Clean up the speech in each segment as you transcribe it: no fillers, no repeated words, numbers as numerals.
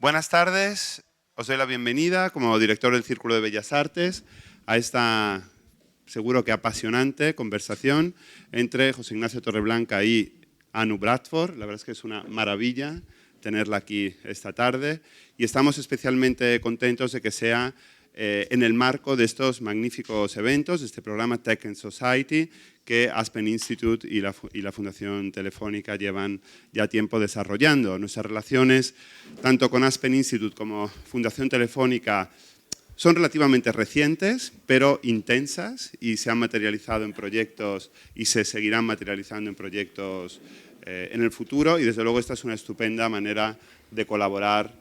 Buenas tardes, os doy la bienvenida como director del Círculo de Bellas Artes a esta, seguro que apasionante, conversación entre José Ignacio Torreblanca y Anu Bradford. La verdad es que es una maravilla tenerla aquí esta tarde y estamos especialmente contentos de que sea en el marco de estos magníficos eventos, de este programa Tech and Society, que Aspen Institute y la Fundación Telefónica llevan ya tiempo desarrollando. Nuestras relaciones, tanto con Aspen Institute como Fundación Telefónica, son relativamente recientes, pero intensas, y se han materializado en proyectos y se seguirán materializando en proyectos en el futuro, y desde luego esta es una estupenda manera de colaborar,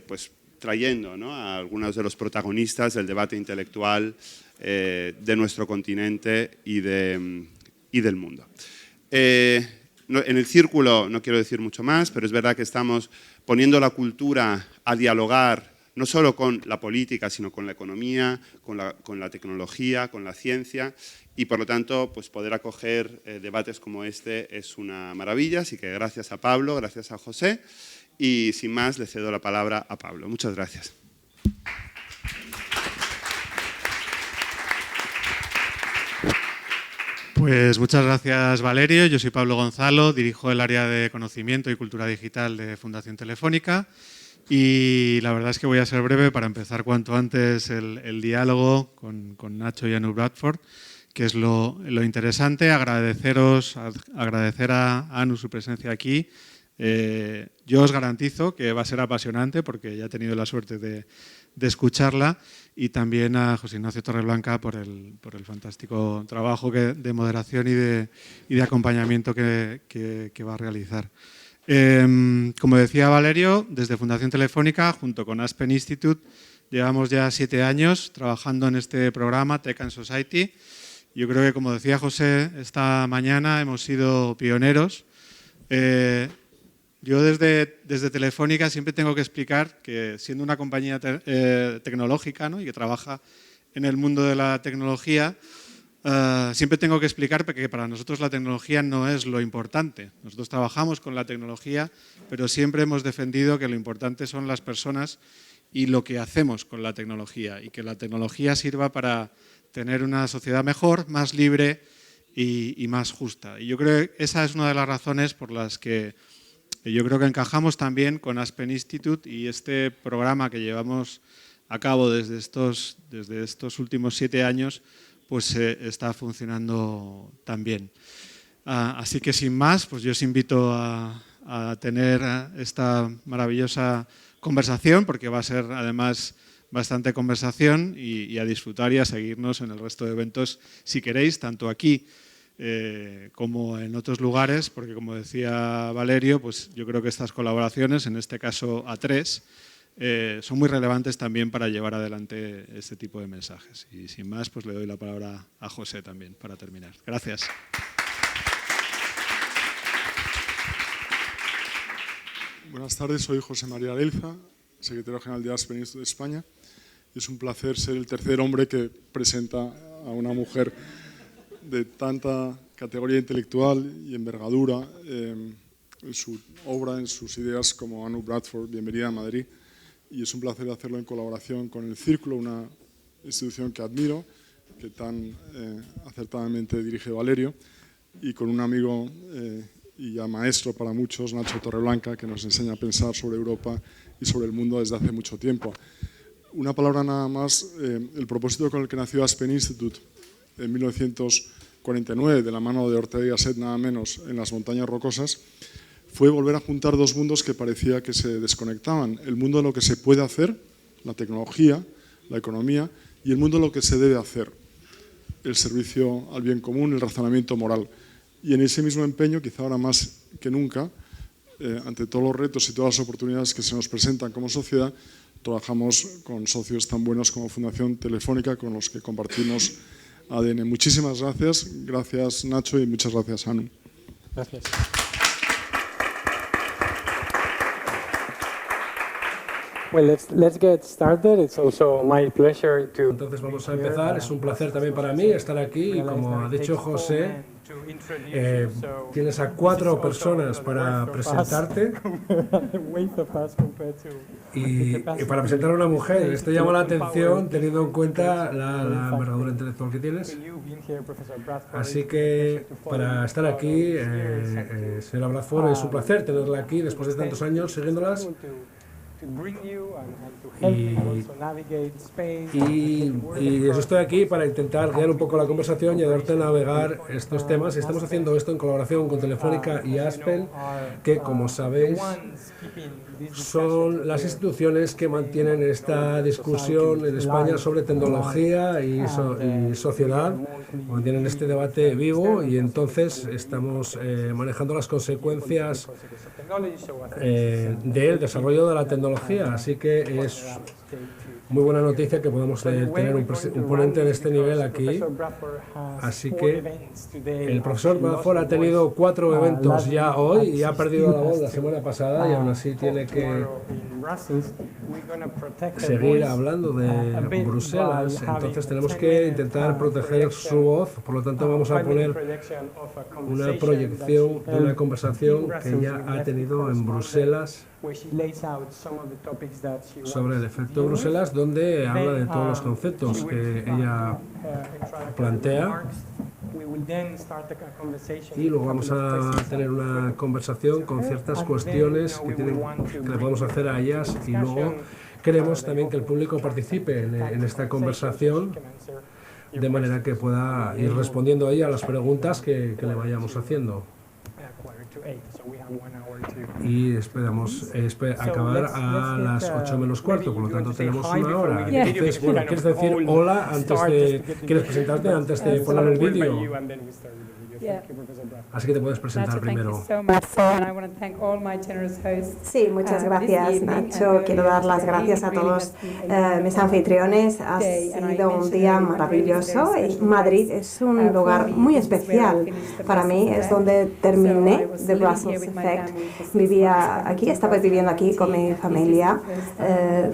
pues, trayendo, ¿no?, a algunos de los protagonistas del debate intelectual de nuestro continente y del mundo. En el círculo no quiero decir mucho más, pero es verdad que estamos poniendo la cultura a dialogar no solo con la política, sino con la economía, con la tecnología, con la ciencia, y por lo tanto pues poder acoger debates como este es una maravilla. Así que gracias a Pablo, gracias a José, y sin más le cedo la palabra a Pablo. Muchas gracias. Pues muchas gracias, Valerio. Yo soy Pablo Gonzalo, dirijo el área de conocimiento y cultura digital de Fundación Telefónica, y la verdad es que voy a ser breve para empezar cuanto antes el diálogo con Nacho y Anu Bradford, que es lo interesante. Agradecer a Anu su presencia aquí. Yo os garantizo que va a ser apasionante porque ya he tenido la suerte de escucharla, y también a José Ignacio Torreblanca por el fantástico trabajo de moderación y de acompañamiento que va a realizar. Como decía Valerio, desde Fundación Telefónica, junto con Aspen Institute, llevamos ya 7 años trabajando en este programa Tech and Society. Yo creo que, como decía José esta mañana, hemos sido pioneros. Yo desde Telefónica siempre tengo que explicar que, siendo una compañía tecnológica, ¿no?, y que trabaja en el mundo de la tecnología, siempre tengo que explicar que para nosotros la tecnología no es lo importante. Nosotros trabajamos con la tecnología, pero siempre hemos defendido que lo importante son las personas y lo que hacemos con la tecnología, y que la tecnología sirva para tener una sociedad mejor, más libre y más justa. Y yo creo que esa es una de las razones por las que yo creo que encajamos también con Aspen Institute, y este programa que llevamos a cabo desde estos últimos 7 años pues está funcionando tan bien. Así que, sin más, pues yo os invito a tener esta maravillosa conversación, porque va a ser además bastante conversación, y a disfrutar y a seguirnos en el resto de eventos si queréis, tanto aquí como en otros lugares, porque, como decía Valerio, pues yo creo que estas colaboraciones, en este caso a 3, son muy relevantes también para llevar adelante este tipo de mensajes. Y sin más, pues le doy la palabra a José también para terminar. Gracias. Buenas tardes, soy José María Leilza, secretario general de Aspen Institute de España. Es un placer ser el tercer hombre que presenta a una mujer de tanta categoría intelectual y envergadura en su obra, en sus ideas, como Anu Bradford. Bienvenida a Madrid. Y es un placer hacerlo en colaboración con el Círculo, una institución que admiro, que tan acertadamente dirige Valerio, y con un amigo y ya maestro para muchos, Nacho Torreblanca, que nos enseña a pensar sobre Europa y sobre el mundo desde hace mucho tiempo. Una palabra nada más. El propósito con el que nació Aspen Institute en 1949, de la mano de Ortega y Gasset, nada menos, en las montañas rocosas, fue volver a juntar dos mundos que parecía que se desconectaban: el mundo de lo que se puede hacer, la tecnología, la economía, y el mundo de lo que se debe hacer, el servicio al bien común, el razonamiento moral. Y en ese mismo empeño, quizá ahora más que nunca, ante todos los retos y todas las oportunidades que se nos presentan como sociedad, trabajamos con socios tan buenos como Fundación Telefónica, con los que compartimos ADN. Muchísimas gracias. Gracias, Nacho, y muchas gracias, Anu. Gracias. Well, let's get started. It's also my pleasure to... Entonces vamos a empezar. Es un placer también para mí estar aquí, y como ha dicho José, Tienes a 4 personas para presentarte y para presentar a una mujer. Esto llama la atención teniendo en cuenta la envergadura intelectual que tienes. Así que para estar aquí, señora Bradford, es un placer tenerla aquí después de tantos años siguiéndolas. Y yo estoy aquí para intentar guiar un poco la conversación y ayudarte a navegar estos temas. Estamos haciendo esto en colaboración con Telefónica y Aspen, que, como sabéis, son las instituciones que mantienen esta discusión en España sobre tecnología y sociedad, mantienen este debate vivo, y entonces estamos manejando las consecuencias del desarrollo de la tecnología. Así que es muy buena noticia que podamos tener un ponente de este nivel aquí. Así que el profesor Bradford ha tenido 4 eventos ya hoy y ha perdido la voz la semana pasada, y aún así tiene que seguir hablando de Bruselas. Entonces tenemos que intentar proteger su voz. Por lo tanto, vamos a poner una proyección de una conversación que ya ha tenido en Bruselas sobre el efecto Bruselas, donde habla de todos los conceptos que ella plantea. Y luego vamos a tener una conversación con ciertas cuestiones que le podemos hacer a ellas, y luego queremos también que el público participe en esta conversación, de manera que pueda ir respondiendo ella a las preguntas que le vayamos haciendo. Y esperamos acabar a las 8 menos cuarto, por lo tanto tenemos 1 hora. Entonces, bueno, ¿quieres decir hola quieres presentarte antes de poner el vídeo? Así que te puedes presentar primero. Sí, muchas gracias, Nacho. Quiero dar las gracias a todos mis anfitriones. Ha sido un día maravilloso. Madrid es un lugar muy especial para mí. Es donde terminé The Brussels Effect. Vivía aquí, estaba viviendo aquí con mi familia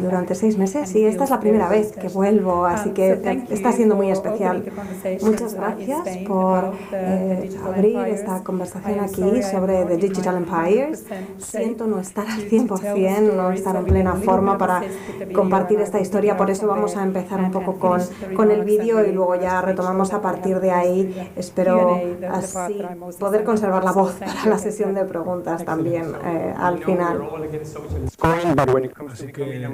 durante 6 meses, y esta es la primera vez que vuelvo, así que está siendo muy especial. Muchas gracias por abrir esta conversación aquí sobre The Digital Empires. Siento no estar al 100%, no estar en plena forma para compartir esta historia, por eso vamos a empezar un poco con el vídeo y luego ya retomamos a partir de ahí. Espero así poder conservar la voz para la sesión de preguntas también al final. Así que,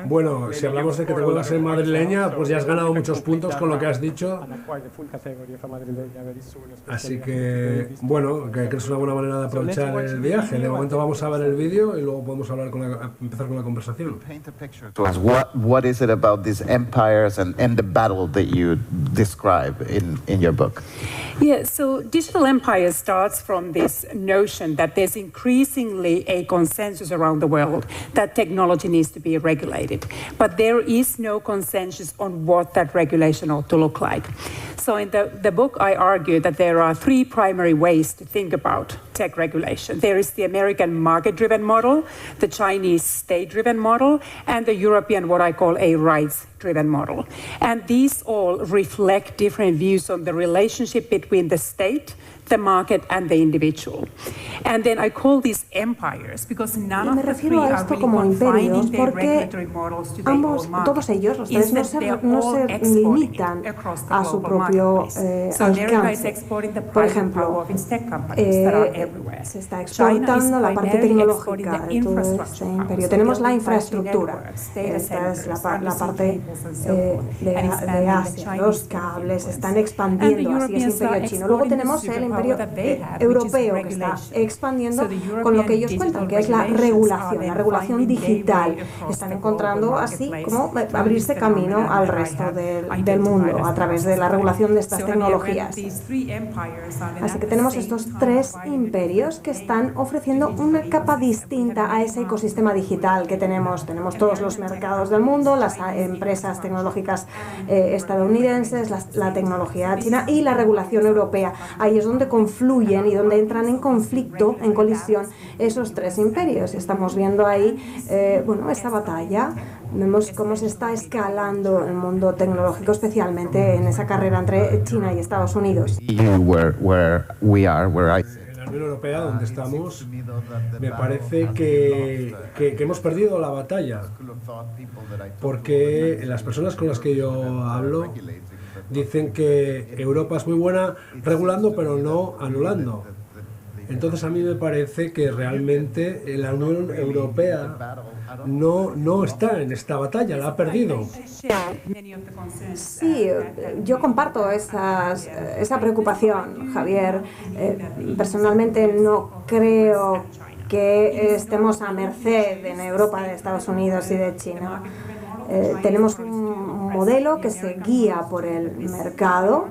bueno, si hablamos de que te vuelvas a ser madrileña, pues ya has ganado muchos puntos con lo que has dicho. Así que, bueno, creo que es una buena manera de aprovechar el viaje. De momento vamos a ver el vídeo y luego podemos empezar con la conversación. What is it about these empires and the battle that you describe in your book? Yeah, so digital empire starts from this notion that there's increasingly a consensus around the world that technology needs to be regulated. But there is no consensus on what that regulation ought to look like. So in the book, I argue that there are 3 primary ways to think about tech regulation. There is the American market-driven model, the Chinese state-driven model, and the European, what I call a rights-driven model. And these all reflect different views on the relationship between the state, the market, and the individual. And then I call these empires because none of the 3 are really confining their regulatory models to their own market. Todos ellos, los tres, no se limitan a su propio alcance. Por ejemplo, se está exportando la parte tecnológica de todo este imperio. Tenemos la infraestructura, esta es la parte de Asia, los cables, están expandiendo hacia ese imperio chino. Luego tenemos el imperio europeo que está expandiendo con lo que ellos cuentan, que es la regulación digital. Están encontrando así como abrirse camino al resto del mundo a través de la regulación de estas tecnologías. Así que tenemos estos 3 imperios que están ofreciendo una capa distinta a ese ecosistema digital que tenemos. Tenemos todos los mercados del mundo, las empresas tecnológicas estadounidenses, la tecnología china y la regulación europea. Ahí es donde donde confluyen y donde entran en conflicto, en colisión, esos tres imperios. Estamos viendo ahí, bueno, esta batalla. Vemos cómo se está escalando el mundo tecnológico, especialmente en esa carrera entre China y Estados Unidos. En la Unión Europea, donde estamos, me parece que hemos perdido la batalla, porque las personas con las que yo hablo dicen que Europa es muy buena regulando, pero no anulando. Entonces a mí me parece que realmente la Unión Europea no está en esta batalla, la ha perdido. Sí, yo comparto esa preocupación, Javier. Personalmente no creo que estemos a merced en Europa de Estados Unidos y de China. Tenemos un modelo que se guía por el mercado.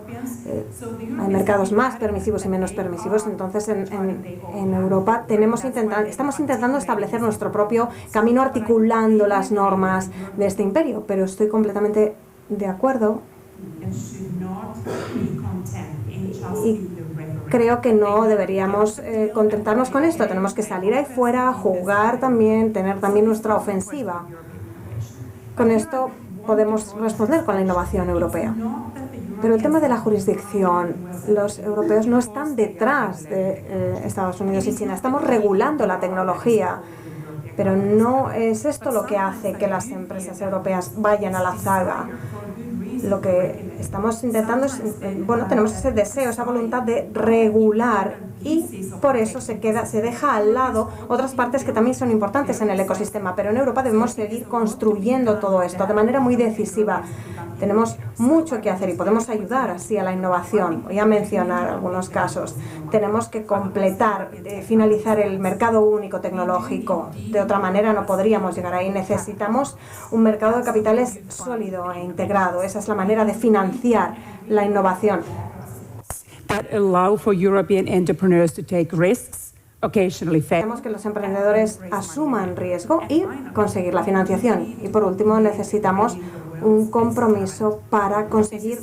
Hay mercados más permisivos y menos permisivos. Entonces, en Europa estamos intentando establecer nuestro propio camino articulando las normas de este imperio. Pero estoy completamente de acuerdo y creo que no deberíamos contentarnos con esto. Tenemos que salir ahí fuera, jugar también, tener también nuestra ofensiva. Con esto podemos responder con la innovación europea. Pero el tema de la jurisdicción, los europeos no están detrás de Estados Unidos y China. Estamos regulando la tecnología, pero no es esto lo que hace que las empresas europeas vayan a la zaga. Lo que estamos intentando es, bueno, tenemos ese deseo, esa voluntad de regular y por eso se deja al lado otras partes que también son importantes en el ecosistema. Pero en Europa debemos seguir construyendo todo esto de manera muy decisiva. Tenemos mucho que hacer y podemos ayudar así a la innovación. Voy a mencionar algunos casos. Tenemos que completar, finalizar el mercado único tecnológico. De otra manera no podríamos llegar ahí. Necesitamos un mercado de capitales sólido e integrado. Esa es la manera de financiar la innovación. Queremos que los emprendedores asuman riesgo y conseguir la financiación. Y por último necesitamos un compromiso para conseguir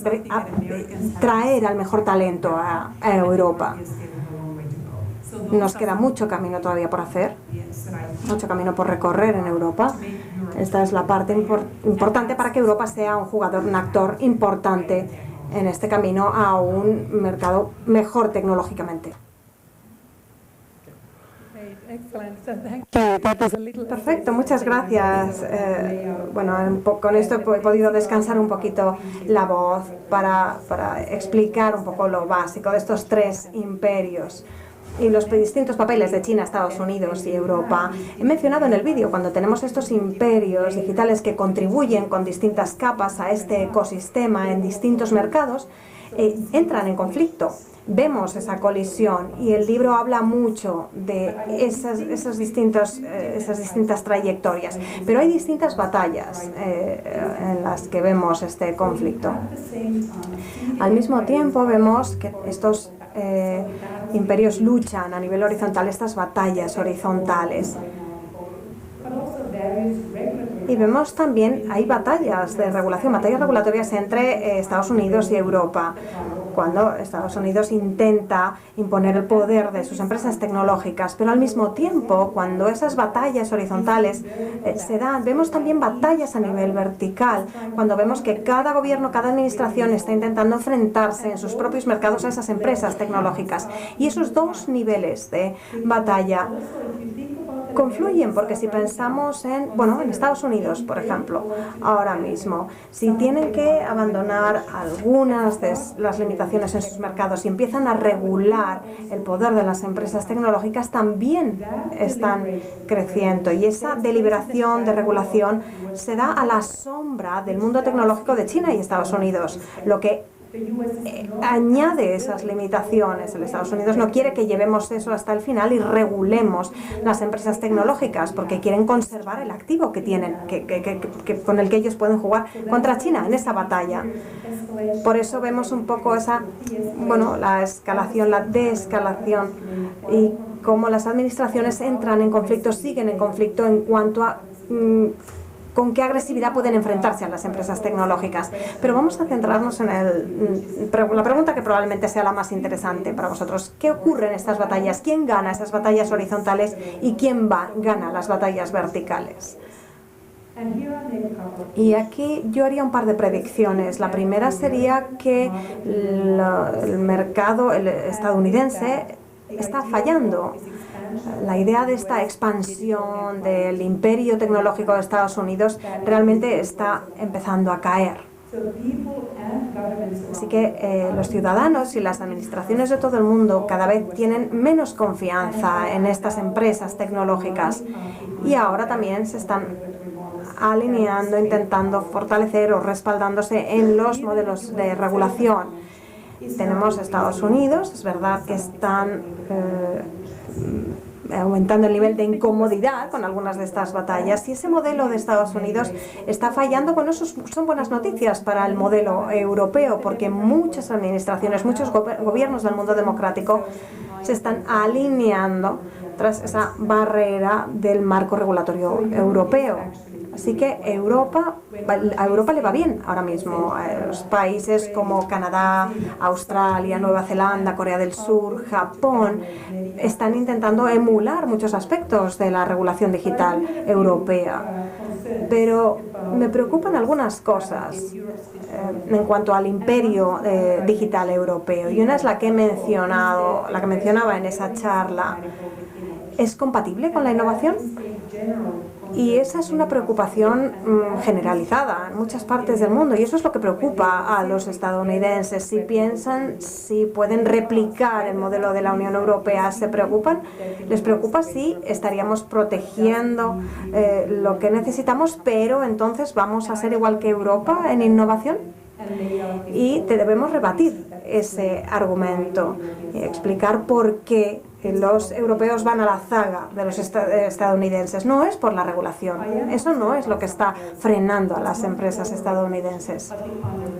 traer al mejor talento a Europa. Nos queda mucho camino todavía por hacer, mucho camino por recorrer en Europa. Esta es la parte importante para que Europa sea un jugador, un actor importante en este camino a un mercado mejor tecnológicamente. Perfecto, muchas gracias. Bueno, con esto he podido descansar un poquito la voz para explicar un poco lo básico de estos tres imperios y los distintos papeles de China, Estados Unidos y Europa. He mencionado en el vídeo, cuando tenemos estos imperios digitales que contribuyen con distintas capas a este ecosistema en distintos mercados, entran en conflicto. Vemos esa colisión y el libro habla mucho de esas distintas trayectorias, pero hay distintas batallas en las que vemos este conflicto. Al mismo tiempo vemos que estos imperios luchan a nivel horizontal, estas batallas horizontales. Y vemos también, hay batallas de regulación, batallas regulatorias entre Estados Unidos y Europa, cuando Estados Unidos intenta imponer el poder de sus empresas tecnológicas, pero al mismo tiempo, cuando esas batallas horizontales se dan, vemos también batallas a nivel vertical, cuando vemos que cada gobierno, cada administración está intentando enfrentarse en sus propios mercados a esas empresas tecnológicas. Y esos dos niveles de batalla confluyen, porque si pensamos en Estados Unidos, por ejemplo, ahora mismo, si tienen que abandonar algunas de las limitaciones en sus mercados y empiezan a regular el poder de las empresas tecnológicas, también están creciendo. Y esa deliberación de regulación se da a la sombra del mundo tecnológico de China y Estados Unidos, lo que añade esas limitaciones. El Estados Unidos no quiere que llevemos eso hasta el final y regulemos las empresas tecnológicas porque quieren conservar el activo que tienen, con el que ellos pueden jugar contra China en esa batalla. Por eso vemos un poco la escalación, la desescalación y cómo las administraciones entran en conflicto, siguen en conflicto en cuanto a con qué agresividad pueden enfrentarse a las empresas tecnológicas. Pero vamos a centrarnos en la pregunta que probablemente sea la más interesante para vosotros. ¿Qué ocurre en estas batallas? ¿Quién gana esas batallas horizontales y quién gana las batallas verticales? Y aquí yo haría un par de predicciones. La primera sería que el mercado estadounidense está fallando. La idea de esta expansión del imperio tecnológico de Estados Unidos realmente está empezando a caer. Así que los ciudadanos y las administraciones de todo el mundo cada vez tienen menos confianza en estas empresas tecnológicas y ahora también se están alineando, intentando fortalecer o respaldándose en los modelos de regulación. Tenemos Estados Unidos, es verdad que están aumentando el nivel de incomodidad con algunas de estas batallas. Si ese modelo de Estados Unidos está fallando, bueno, eso son buenas noticias para el modelo europeo, porque muchas administraciones, muchos gobiernos del mundo democrático se están alineando tras esa barrera del marco regulatorio europeo. Así que a Europa le va bien ahora mismo. Los países como Canadá, Australia, Nueva Zelanda, Corea del Sur, Japón, están intentando emular muchos aspectos de la regulación digital europea. Pero me preocupan algunas cosas en cuanto al imperio digital europeo. Y una es la que mencionaba en esa charla. ¿Es compatible con la innovación? Y esa es una preocupación generalizada en muchas partes del mundo, y eso es lo que preocupa a los estadounidenses. Si piensan si pueden replicar el modelo de la Unión Europea, les preocupa si estaríamos protegiendo lo que necesitamos, pero entonces vamos a ser igual que Europa en innovación. Y debemos rebatir ese argumento y explicar por qué los europeos van a la zaga de los estadounidenses. No es por la regulación, eso no es lo que está frenando a las empresas estadounidenses.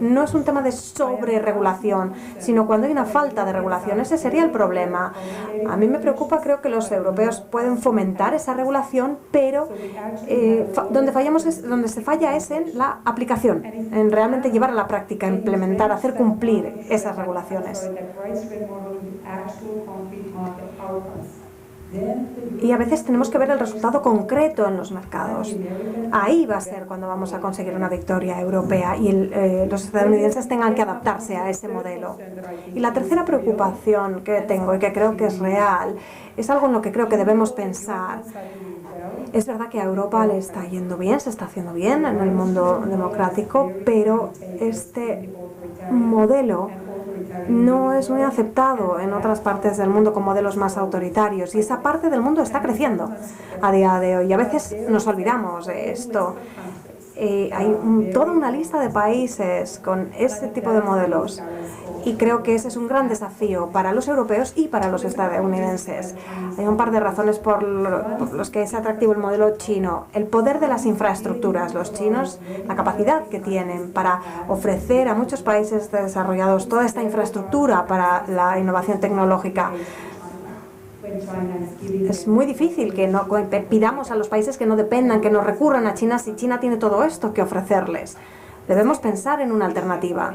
No es un tema de sobreregulación, sino cuando hay una falta de regulación, ese sería el problema. A mí me preocupa, creo que los europeos pueden fomentar esa regulación, pero donde se falla es en la aplicación, en realmente llevar a la práctica, implementar, hacer cumplir esas regulaciones. Y a veces tenemos que ver el resultado concreto en los mercados. Ahí va a ser cuando vamos a conseguir una victoria europea y los estadounidenses tengan que adaptarse a ese modelo. Y la tercera preocupación que tengo y que creo que es real, es algo en lo que creo que debemos pensar. Es verdad que a Europa le está yendo bien, se está haciendo bien en el mundo democrático, pero este modelo no es muy aceptado en otras partes del mundo con modelos más autoritarios, y esa parte del mundo está creciendo a día de hoy. A veces nos olvidamos de esto. Hay toda una lista de países con ese tipo de modelos, y creo que ese es un gran desafío para los europeos y para los estadounidenses. Hay un par de razones por los que es atractivo el modelo chino. El poder de las infraestructuras. Los chinos, la capacidad que tienen para ofrecer a muchos países desarrollados toda esta infraestructura para la innovación tecnológica. Es muy difícil que no pidamos a los países que no dependan, que no recurran a China si China tiene todo esto que ofrecerles. Debemos pensar en una alternativa.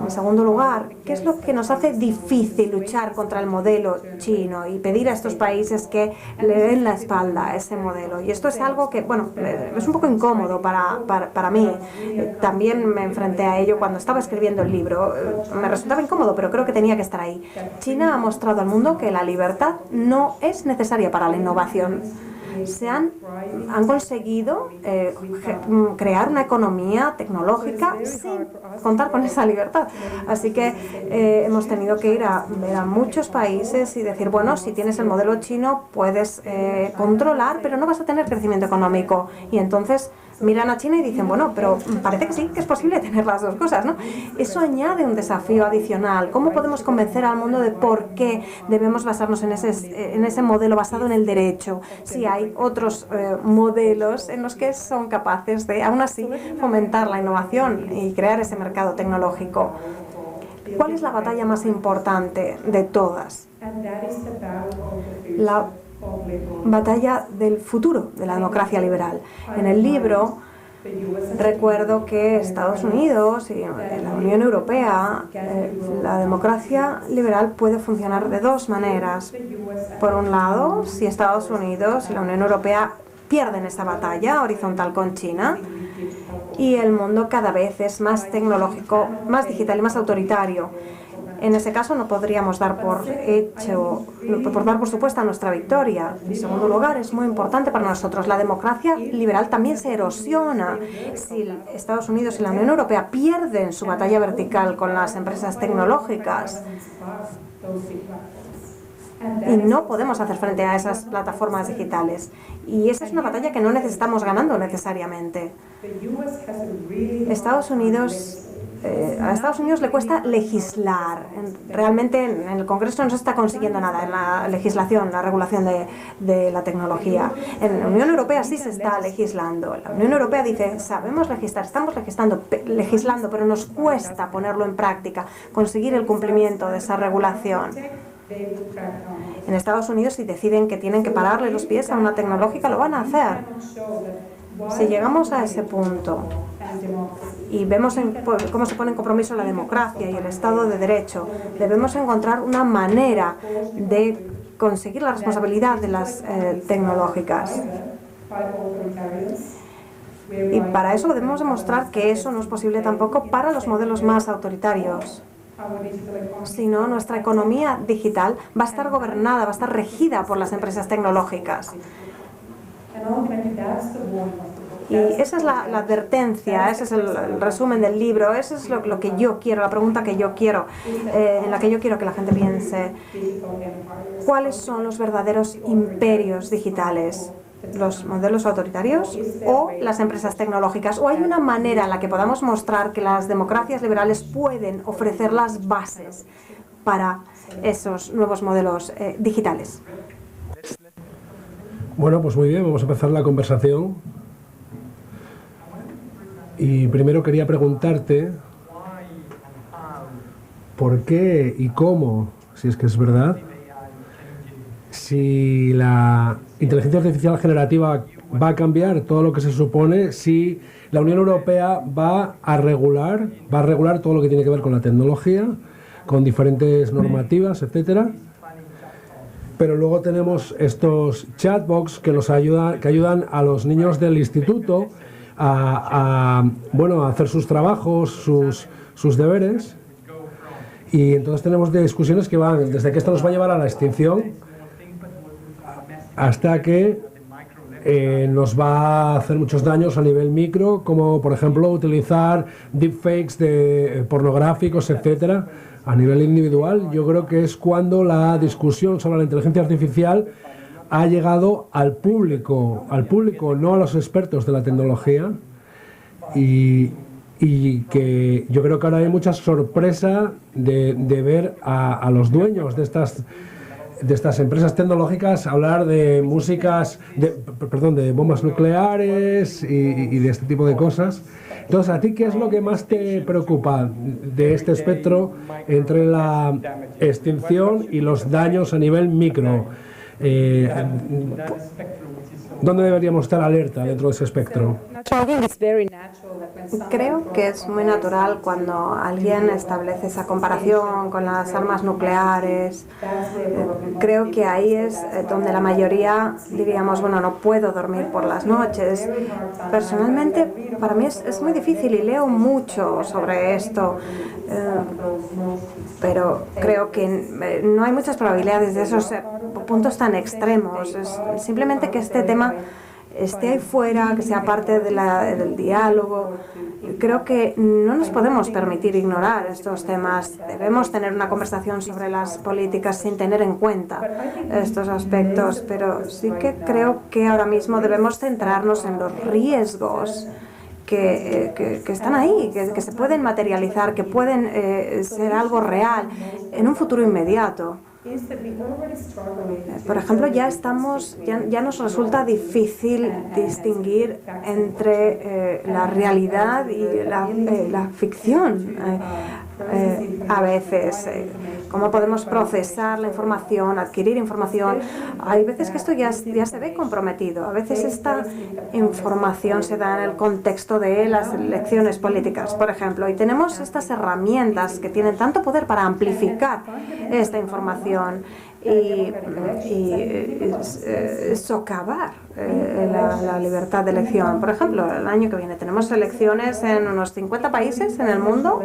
En segundo lugar, ¿qué es lo que nos hace difícil luchar contra el modelo chino y pedir a estos países que le den la espalda a ese modelo? Y esto es algo que, bueno, es un poco incómodo para mí. También me enfrenté a ello cuando estaba escribiendo el libro. Me resultaba incómodo, pero creo que tenía que estar ahí. China ha mostrado al mundo que la libertad no es necesaria para la innovación. Han conseguido crear una economía tecnológica sin contar con esa libertad. Así que hemos tenido que ir a ver a muchos países y decir, bueno, si tienes el modelo chino puedes controlar, pero no vas a tener crecimiento económico. Y entonces miran a China y dicen, bueno, pero parece que sí, que es posible tener las dos cosas, ¿no? Eso añade un desafío adicional. ¿Cómo podemos convencer al mundo de por qué debemos basarnos en ese modelo basado en el derecho, si hay otros modelos en los que son capaces de, aún así, fomentar la innovación y crear ese mercado tecnológico? ¿Cuál es la batalla más importante de todas? La batalla del futuro de la democracia liberal. En el libro recuerdo que Estados Unidos y la Unión Europea, la democracia liberal puede funcionar de dos maneras. Por un lado, si Estados Unidos y la Unión Europea pierden esta batalla horizontal con China y el mundo cada vez es más tecnológico, más digital y más autoritario. En ese caso no podríamos dar por supuesta nuestra victoria. En segundo lugar, es muy importante para nosotros. La democracia liberal también se erosiona si Estados Unidos y la Unión Europea pierden su batalla vertical con las empresas tecnológicas. Y no podemos hacer frente a esas plataformas digitales. Y esa es una batalla que no necesitamos ganando necesariamente. A Estados Unidos le cuesta legislar. Realmente en el Congreso no se está consiguiendo nada en la legislación, la regulación de la tecnología. En la Unión Europea sí se está legislando. La Unión Europea dice, sabemos legislar, estamos legislando, pero nos cuesta ponerlo en práctica, conseguir el cumplimiento de esa regulación. En Estados Unidos, si deciden que tienen que pararle los pies a una tecnológica, lo van a hacer. Si llegamos a ese punto y vemos cómo se pone en compromiso la democracia y el Estado de Derecho, debemos encontrar una manera de conseguir la responsabilidad de las tecnológicas. Y para eso debemos demostrar que eso no es posible tampoco para los modelos más autoritarios. Si no, nuestra economía digital va a estar gobernada, va a estar regida por las empresas tecnológicas. Y esa es la advertencia, ese es el resumen del libro, eso es lo que yo quiero, la pregunta que yo quiero, en la que yo quiero que la gente piense. ¿Cuáles son los verdaderos imperios digitales? ¿Los modelos autoritarios o las empresas tecnológicas? ¿O hay una manera en la que podamos mostrar que las democracias liberales pueden ofrecer las bases para esos nuevos modelos digitales? Bueno, pues muy bien, vamos a empezar la conversación. Y primero quería preguntarte por qué y cómo, si es que es verdad, si la inteligencia artificial generativa va a cambiar todo lo que se supone, si la Unión Europea va a regular todo lo que tiene que ver con la tecnología, con diferentes normativas, etcétera. Pero luego tenemos estos chatbots que ayudan a los niños del instituto a hacer sus trabajos, sus deberes. Y entonces tenemos discusiones que van desde que esto nos va a llevar a la extinción hasta que nos va a hacer muchos daños a nivel micro, como por ejemplo utilizar deepfakes de pornográficos, etcétera. A nivel individual, yo creo que es cuando la discusión sobre la inteligencia artificial ha llegado al público, no a los expertos de la tecnología, y que yo creo que ahora hay mucha sorpresa de ver a los dueños de estas empresas tecnológicas hablar de de bombas nucleares y de este tipo de cosas. Entonces, ¿a ti qué es lo que más te preocupa de este espectro entre la extinción y los daños a nivel micro? ¿Dónde deberíamos estar alerta dentro de ese espectro? Creo que es muy natural cuando alguien establece esa comparación con las armas nucleares. Creo que ahí es donde la mayoría diríamos, bueno, no puedo dormir por las noches. Personalmente, para mí es muy difícil y leo mucho sobre esto, pero creo que no hay muchas probabilidades de esos puntos tan extremos. Es simplemente que este tema esté ahí fuera, que sea parte del diálogo. Creo que no nos podemos permitir ignorar estos temas. Debemos tener una conversación sobre las políticas sin tener en cuenta estos aspectos, pero sí que creo que ahora mismo debemos centrarnos en los riesgos que están ahí, que se pueden materializar, que pueden ser algo real en un futuro inmediato. Por ejemplo, ya nos resulta difícil distinguir entre la realidad y la ficción. A veces, cómo podemos procesar la información, adquirir información. Hay veces que esto ya se ve comprometido. A veces esta información se da en el contexto de las elecciones políticas, por ejemplo, y tenemos estas herramientas que tienen tanto poder para amplificar esta información y socavar la libertad de elección. Por ejemplo, el año que viene tenemos elecciones en unos 50 países en el mundo,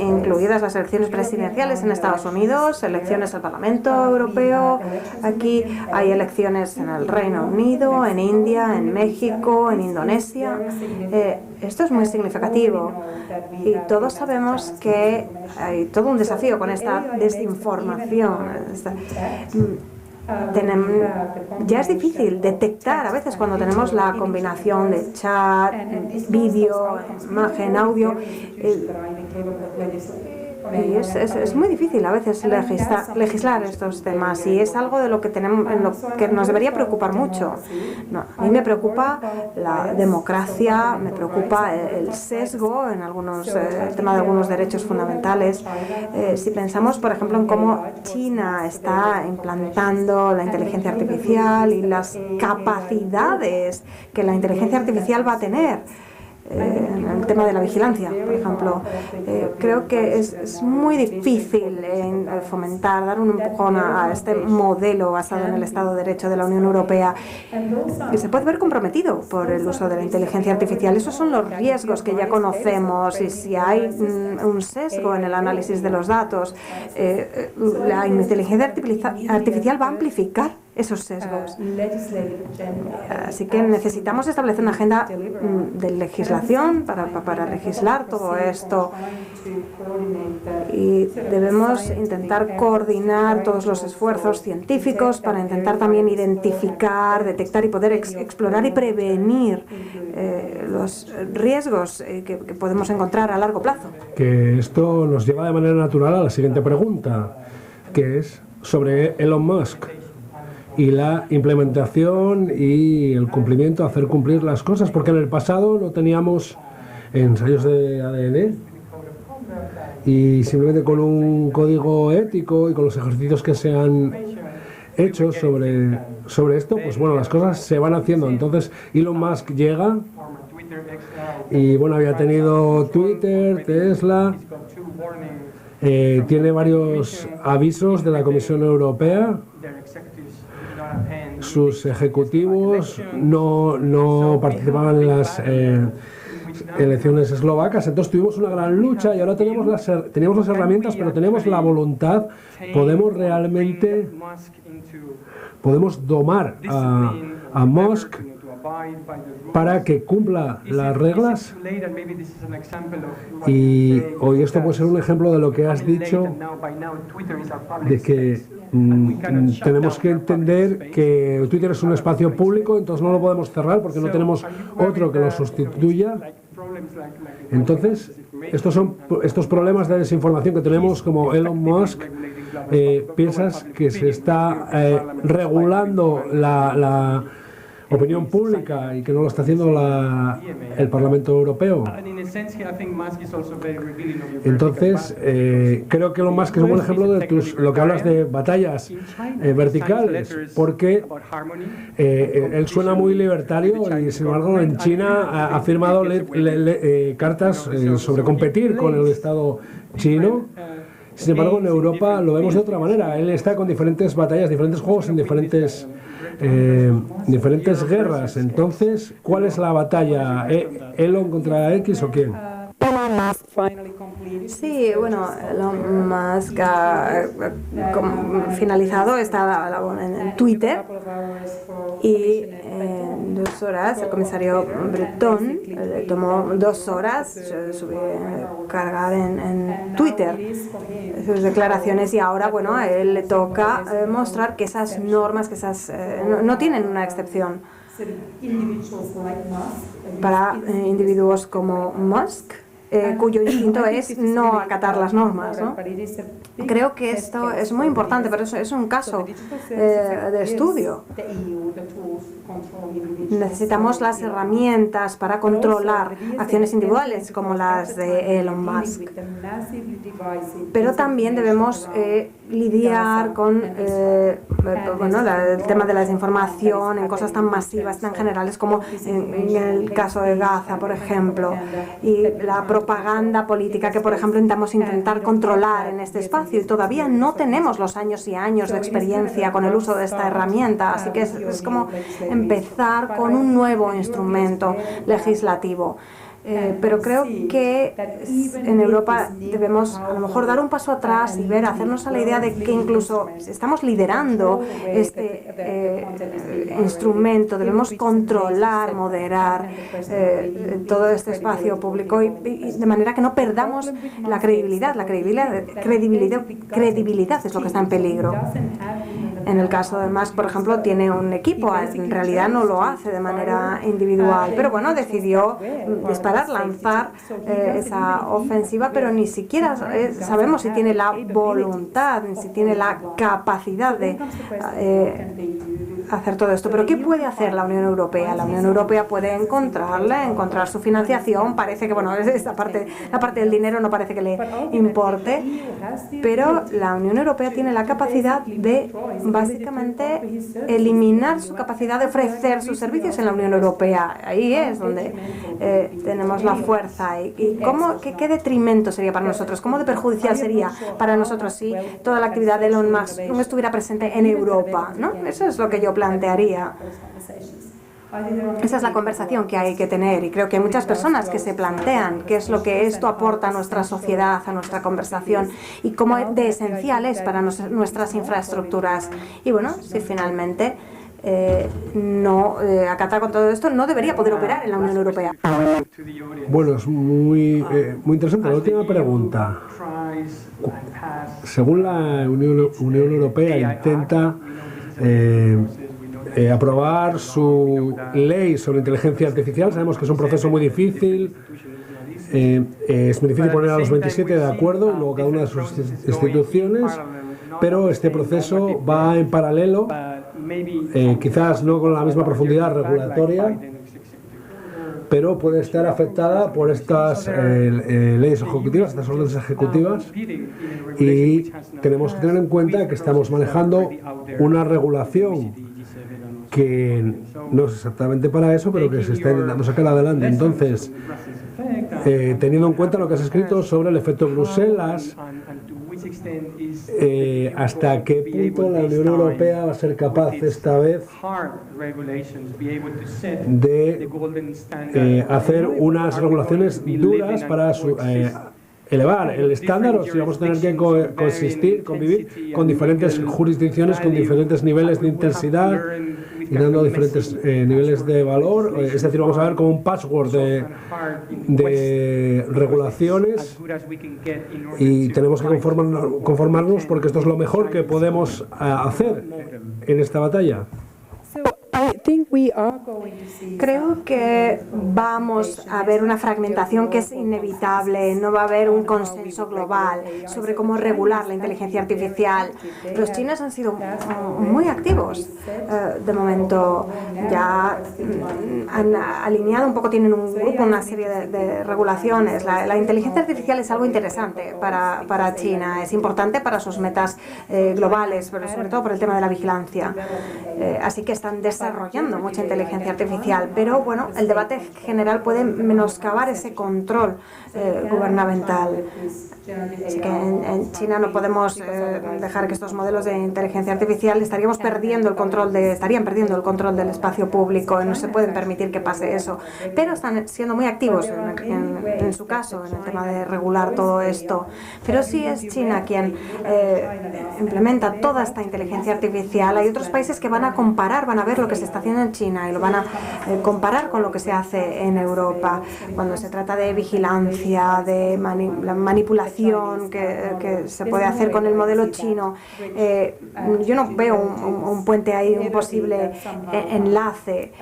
incluidas las elecciones presidenciales en Estados Unidos, elecciones al Parlamento Europeo. Aquí hay elecciones en el Reino Unido, en India, en México, en Indonesia. Esto es muy significativo y todos sabemos que hay todo un desafío con esta desinformación. Ya es difícil detectar a veces cuando tenemos la combinación de chat, vídeo, imagen, audio. Y es muy difícil a veces legislar estos temas y es algo de lo que nos debería preocupar mucho. No, a mí me preocupa la democracia, me preocupa el sesgo en el tema de algunos derechos fundamentales. Si pensamos, por ejemplo, en cómo China está implantando la inteligencia artificial y las capacidades que la inteligencia artificial va a tener. En el tema de la vigilancia, por ejemplo, creo que es muy difícil fomentar, dar un empujón a este modelo basado en el Estado de Derecho de la Unión Europea, que se puede ver comprometido por el uso de la inteligencia artificial. Esos son los riesgos que ya conocemos y si hay un sesgo en el análisis de los datos, la inteligencia artificial va a amplificar esos sesgos. Así que necesitamos establecer una agenda de legislación para legislar todo esto y debemos intentar coordinar todos los esfuerzos científicos para intentar también identificar, detectar y poder explorar y prevenir los riesgos que podemos encontrar a largo plazo. Que esto nos lleva de manera natural a la siguiente pregunta, que es sobre Elon Musk y la implementación y el cumplimiento, hacer cumplir las cosas, porque en el pasado no teníamos ensayos de ADN y simplemente con un código ético y con los ejercicios que se han hecho sobre esto, pues bueno, las cosas se van haciendo. Entonces Elon Musk llega y bueno, había tenido Twitter, Tesla, tiene varios avisos de la Comisión Europea. Sus ejecutivos no participaban en las elecciones eslovacas, entonces tuvimos una gran lucha y ahora tenemos las herramientas, pero tenemos la voluntad, podemos domar a Musk para que cumpla las reglas. Y hoy esto puede ser un ejemplo de lo que has dicho, de que tenemos que entender que Twitter es un espacio público, entonces no lo podemos cerrar porque no tenemos otro que lo sustituya. Entonces, estos problemas de desinformación que tenemos como Elon Musk, ¿piensas que se está regulando la opinión pública y que no lo está haciendo el Parlamento Europeo? Entonces, creo que lo más que es un buen ejemplo de lo que hablas de batallas verticales, porque él suena muy libertario y sin embargo en China ha firmado cartas sobre competir con el Estado chino. Sin embargo, en Europa lo vemos de otra manera. Él está con diferentes batallas, diferentes juegos en diferentes guerras. Entonces, ¿cuál es la batalla? ¿Elon contra X o quién? Sí, bueno, Elon Musk ha finalizado esta labor en Twitter y en 2 horas el comisario Breton le tomó 2 horas cargar en Twitter sus declaraciones y ahora, bueno, a él le toca mostrar que esas normas, no tienen una excepción para individuos como Musk, cuyo instinto es no acatar las normas, ¿no? Creo que esto es muy importante, pero eso es un caso de estudio. Necesitamos las herramientas para controlar acciones individuales como las de Elon Musk. Pero también debemos lidiar con el tema de la desinformación en cosas tan masivas, tan generales como en el caso de Gaza, por ejemplo, y la propaganda política que, por ejemplo, intentamos controlar en este espacio, y todavía no tenemos los años y años de experiencia con el uso de esta herramienta, así que es como empezar con un nuevo instrumento legislativo. Pero creo que en Europa debemos a lo mejor dar un paso atrás y hacernos a la idea de que incluso estamos liderando este instrumento, debemos controlar, moderar todo este espacio público y de manera que no perdamos la credibilidad. La credibilidad es lo que está en peligro. En el caso de Musk, por ejemplo, tiene un equipo, en realidad no lo hace de manera individual, pero bueno, decidió lanzar esa ofensiva, pero ni siquiera sabemos si tiene la voluntad, ni si tiene la capacidad de hacer todo esto. Pero ¿qué puede hacer la Unión Europea? La Unión Europea puede encontrar su financiación. Parece que, bueno, la parte del dinero no parece que le importe, pero la Unión Europea tiene la capacidad de, básicamente, eliminar su capacidad de ofrecer sus servicios en la Unión Europea. Ahí es donde tenemos la fuerza. ¿Y qué detrimento sería para nosotros? ¿Cómo de perjudicial sería para nosotros si toda la actividad de Elon Musk no estuviera presente en Europa, ¿no? Eso es lo que yo plantearía. Esa es la conversación que hay que tener, y creo que hay muchas personas que se plantean qué es lo que esto aporta a nuestra sociedad, a nuestra conversación, y cómo de esencial es para nuestras infraestructuras. Y bueno, si finalmente no acata con todo esto, no debería poder operar en la Unión Europea. Bueno, es muy interesante. La última pregunta. Según la Unión Europea intenta aprobar su ley sobre inteligencia artificial, sabemos que es un proceso muy difícil, es muy difícil poner a los 27 de acuerdo, luego cada una de sus instituciones, pero este proceso va en paralelo, quizás no con la misma profundidad regulatoria, pero puede estar afectada por estas leyes ejecutivas, estas órdenes ejecutivas, y tenemos que tener en cuenta que estamos manejando una regulación que no es exactamente para eso, pero que se está intentando sacar adelante. Entonces, teniendo en cuenta lo que has escrito sobre el efecto Bruselas, ¿hasta qué punto la Unión Europea va a ser capaz esta vez de hacer unas regulaciones duras para elevar el estándar, o si vamos a tener que convivir con diferentes jurisdicciones, con diferentes niveles de intensidad y dando diferentes niveles de valor? Es decir, vamos a ver como un patchwork de regulaciones, y tenemos que conformarnos porque esto es lo mejor que podemos hacer en esta batalla. Creo que vamos a ver una fragmentación que es inevitable. No va a haber un consenso global sobre cómo regular la inteligencia artificial. Los chinos han sido muy activos. De momento ya han alineado un poco, tienen un grupo, una serie de regulaciones. La inteligencia artificial es algo interesante para China. Es importante para sus metas globales, pero sobre todo por el tema de la vigilancia. Así que están desarrollando mucha inteligencia artificial, pero bueno, el debate general puede menoscabar ese control gubernamental. Así que en China no podemos dejar que estos modelos de inteligencia artificial estarían perdiendo el control del espacio público, y no se pueden permitir que pase eso. Pero están siendo muy activos en su caso, en el tema de regular todo esto. Pero si es China quien implementa toda esta inteligencia artificial, hay otros países que van a comparar, van a ver lo que se está haciendo en China y lo van a comparar con lo que se hace en Europa. Cuando se trata de vigilancia, de la manipulación que se puede hacer con el modelo chino, yo no veo un puente ahí, un posible enlace.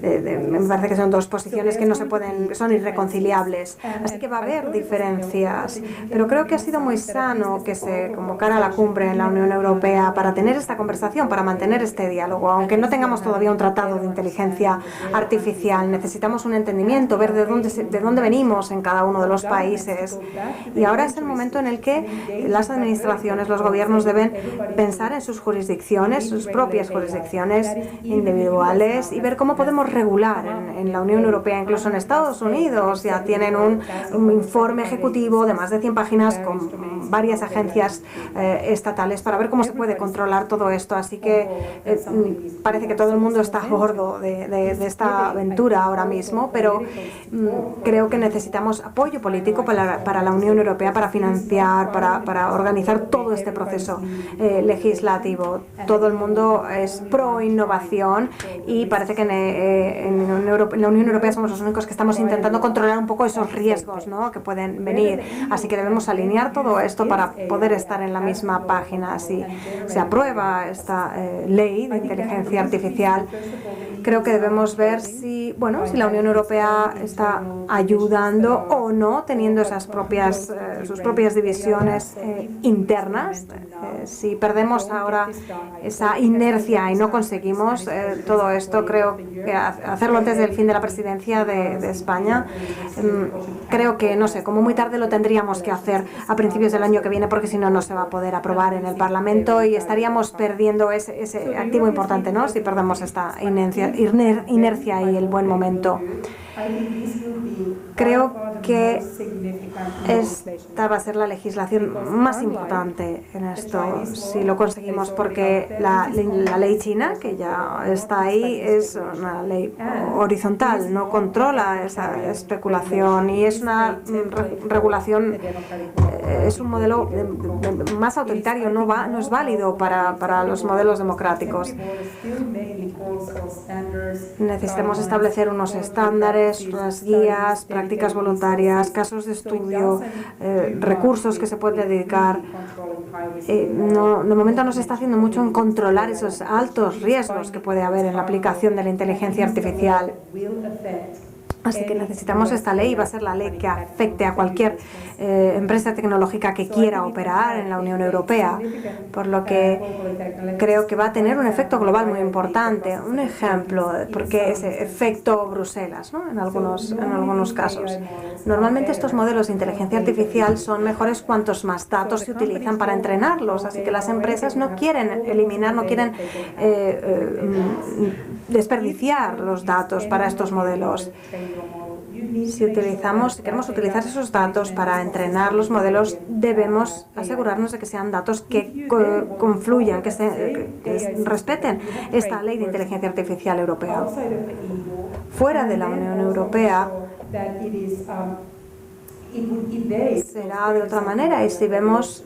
Me parece que son dos posiciones que no se pueden, son irreconciliables. Así que va a haber diferencias. Pero creo que ha sido muy sano que se convocara la cumbre en la Unión Europea para tener esta conversación, para mantener este diálogo. Aunque no tengamos todavía un tratado de inteligencia artificial, necesitamos un entendimiento, ver de dónde venimos en cada uno de los países. Y ahora es el momento en el que las administraciones, los gobiernos deben pensar en sus jurisdicciones, sus propias jurisdicciones individuales y ver cómo podemos regular en la Unión Europea. Incluso en Estados Unidos ya tienen un informe ejecutivo de más de 100 páginas con varias agencias estatales para ver cómo se puede controlar todo esto. Así que parece que todo el mundo está a bordo de esta aventura ahora mismo, pero creo que necesitamos apoyo político para la Unión Europea, para financiar, para organizar todo este proceso legislativo. Todo el mundo es pro innovación y parece que en la Unión Europea somos los únicos que estamos intentando controlar un poco esos riesgos, ¿no?, que pueden venir. Así que debemos alinear todo esto para poder estar en la misma página. Si se aprueba esta ley de inteligencia artificial, creo que debemos ver si la Unión Europea está ayudando o no, teniendo sus propias divisiones internas. Si perdemos ahora esa inercia y no conseguimos todo esto, creo que hacerlo antes del fin de la presidencia de España, creo que, no sé, como muy tarde lo tendríamos que hacer a principios del año que viene, porque si no, no se va a poder aprobar en el Parlamento y estaríamos perdiendo ese activo importante, ¿no?, si perdemos esta inercia y el buen momento. Creo que esta va a ser la legislación más importante en esto, si lo conseguimos, porque la ley china, que ya está ahí, es una ley horizontal, no controla esa especulación y es una regulación, es un modelo más autoritario, no es válido para los modelos democráticos. Necesitamos establecer unos estándares, unas guías, prácticas voluntarias, casos de estudio, recursos que se pueden dedicar. De momento no se está haciendo mucho en controlar esos altos riesgos que puede haber en la aplicación de la inteligencia artificial. Así que necesitamos esta ley, va a ser la ley que afecte a cualquier empresa tecnológica que quiera operar en la Unión Europea, por lo que creo que va a tener un efecto global muy importante. Un ejemplo, porque ese efecto Bruselas, ¿no?, en algunos casos. Normalmente estos modelos de inteligencia artificial son mejores cuantos más datos se utilizan para entrenarlos, así que las empresas no quieren eliminar, no quieren desperdiciar los datos para estos modelos. Si queremos utilizar esos datos para entrenar los modelos, debemos asegurarnos de que sean datos que confluyan, que respeten esta ley de inteligencia artificial europea. Fuera de la Unión Europea será de otra manera, y si veremos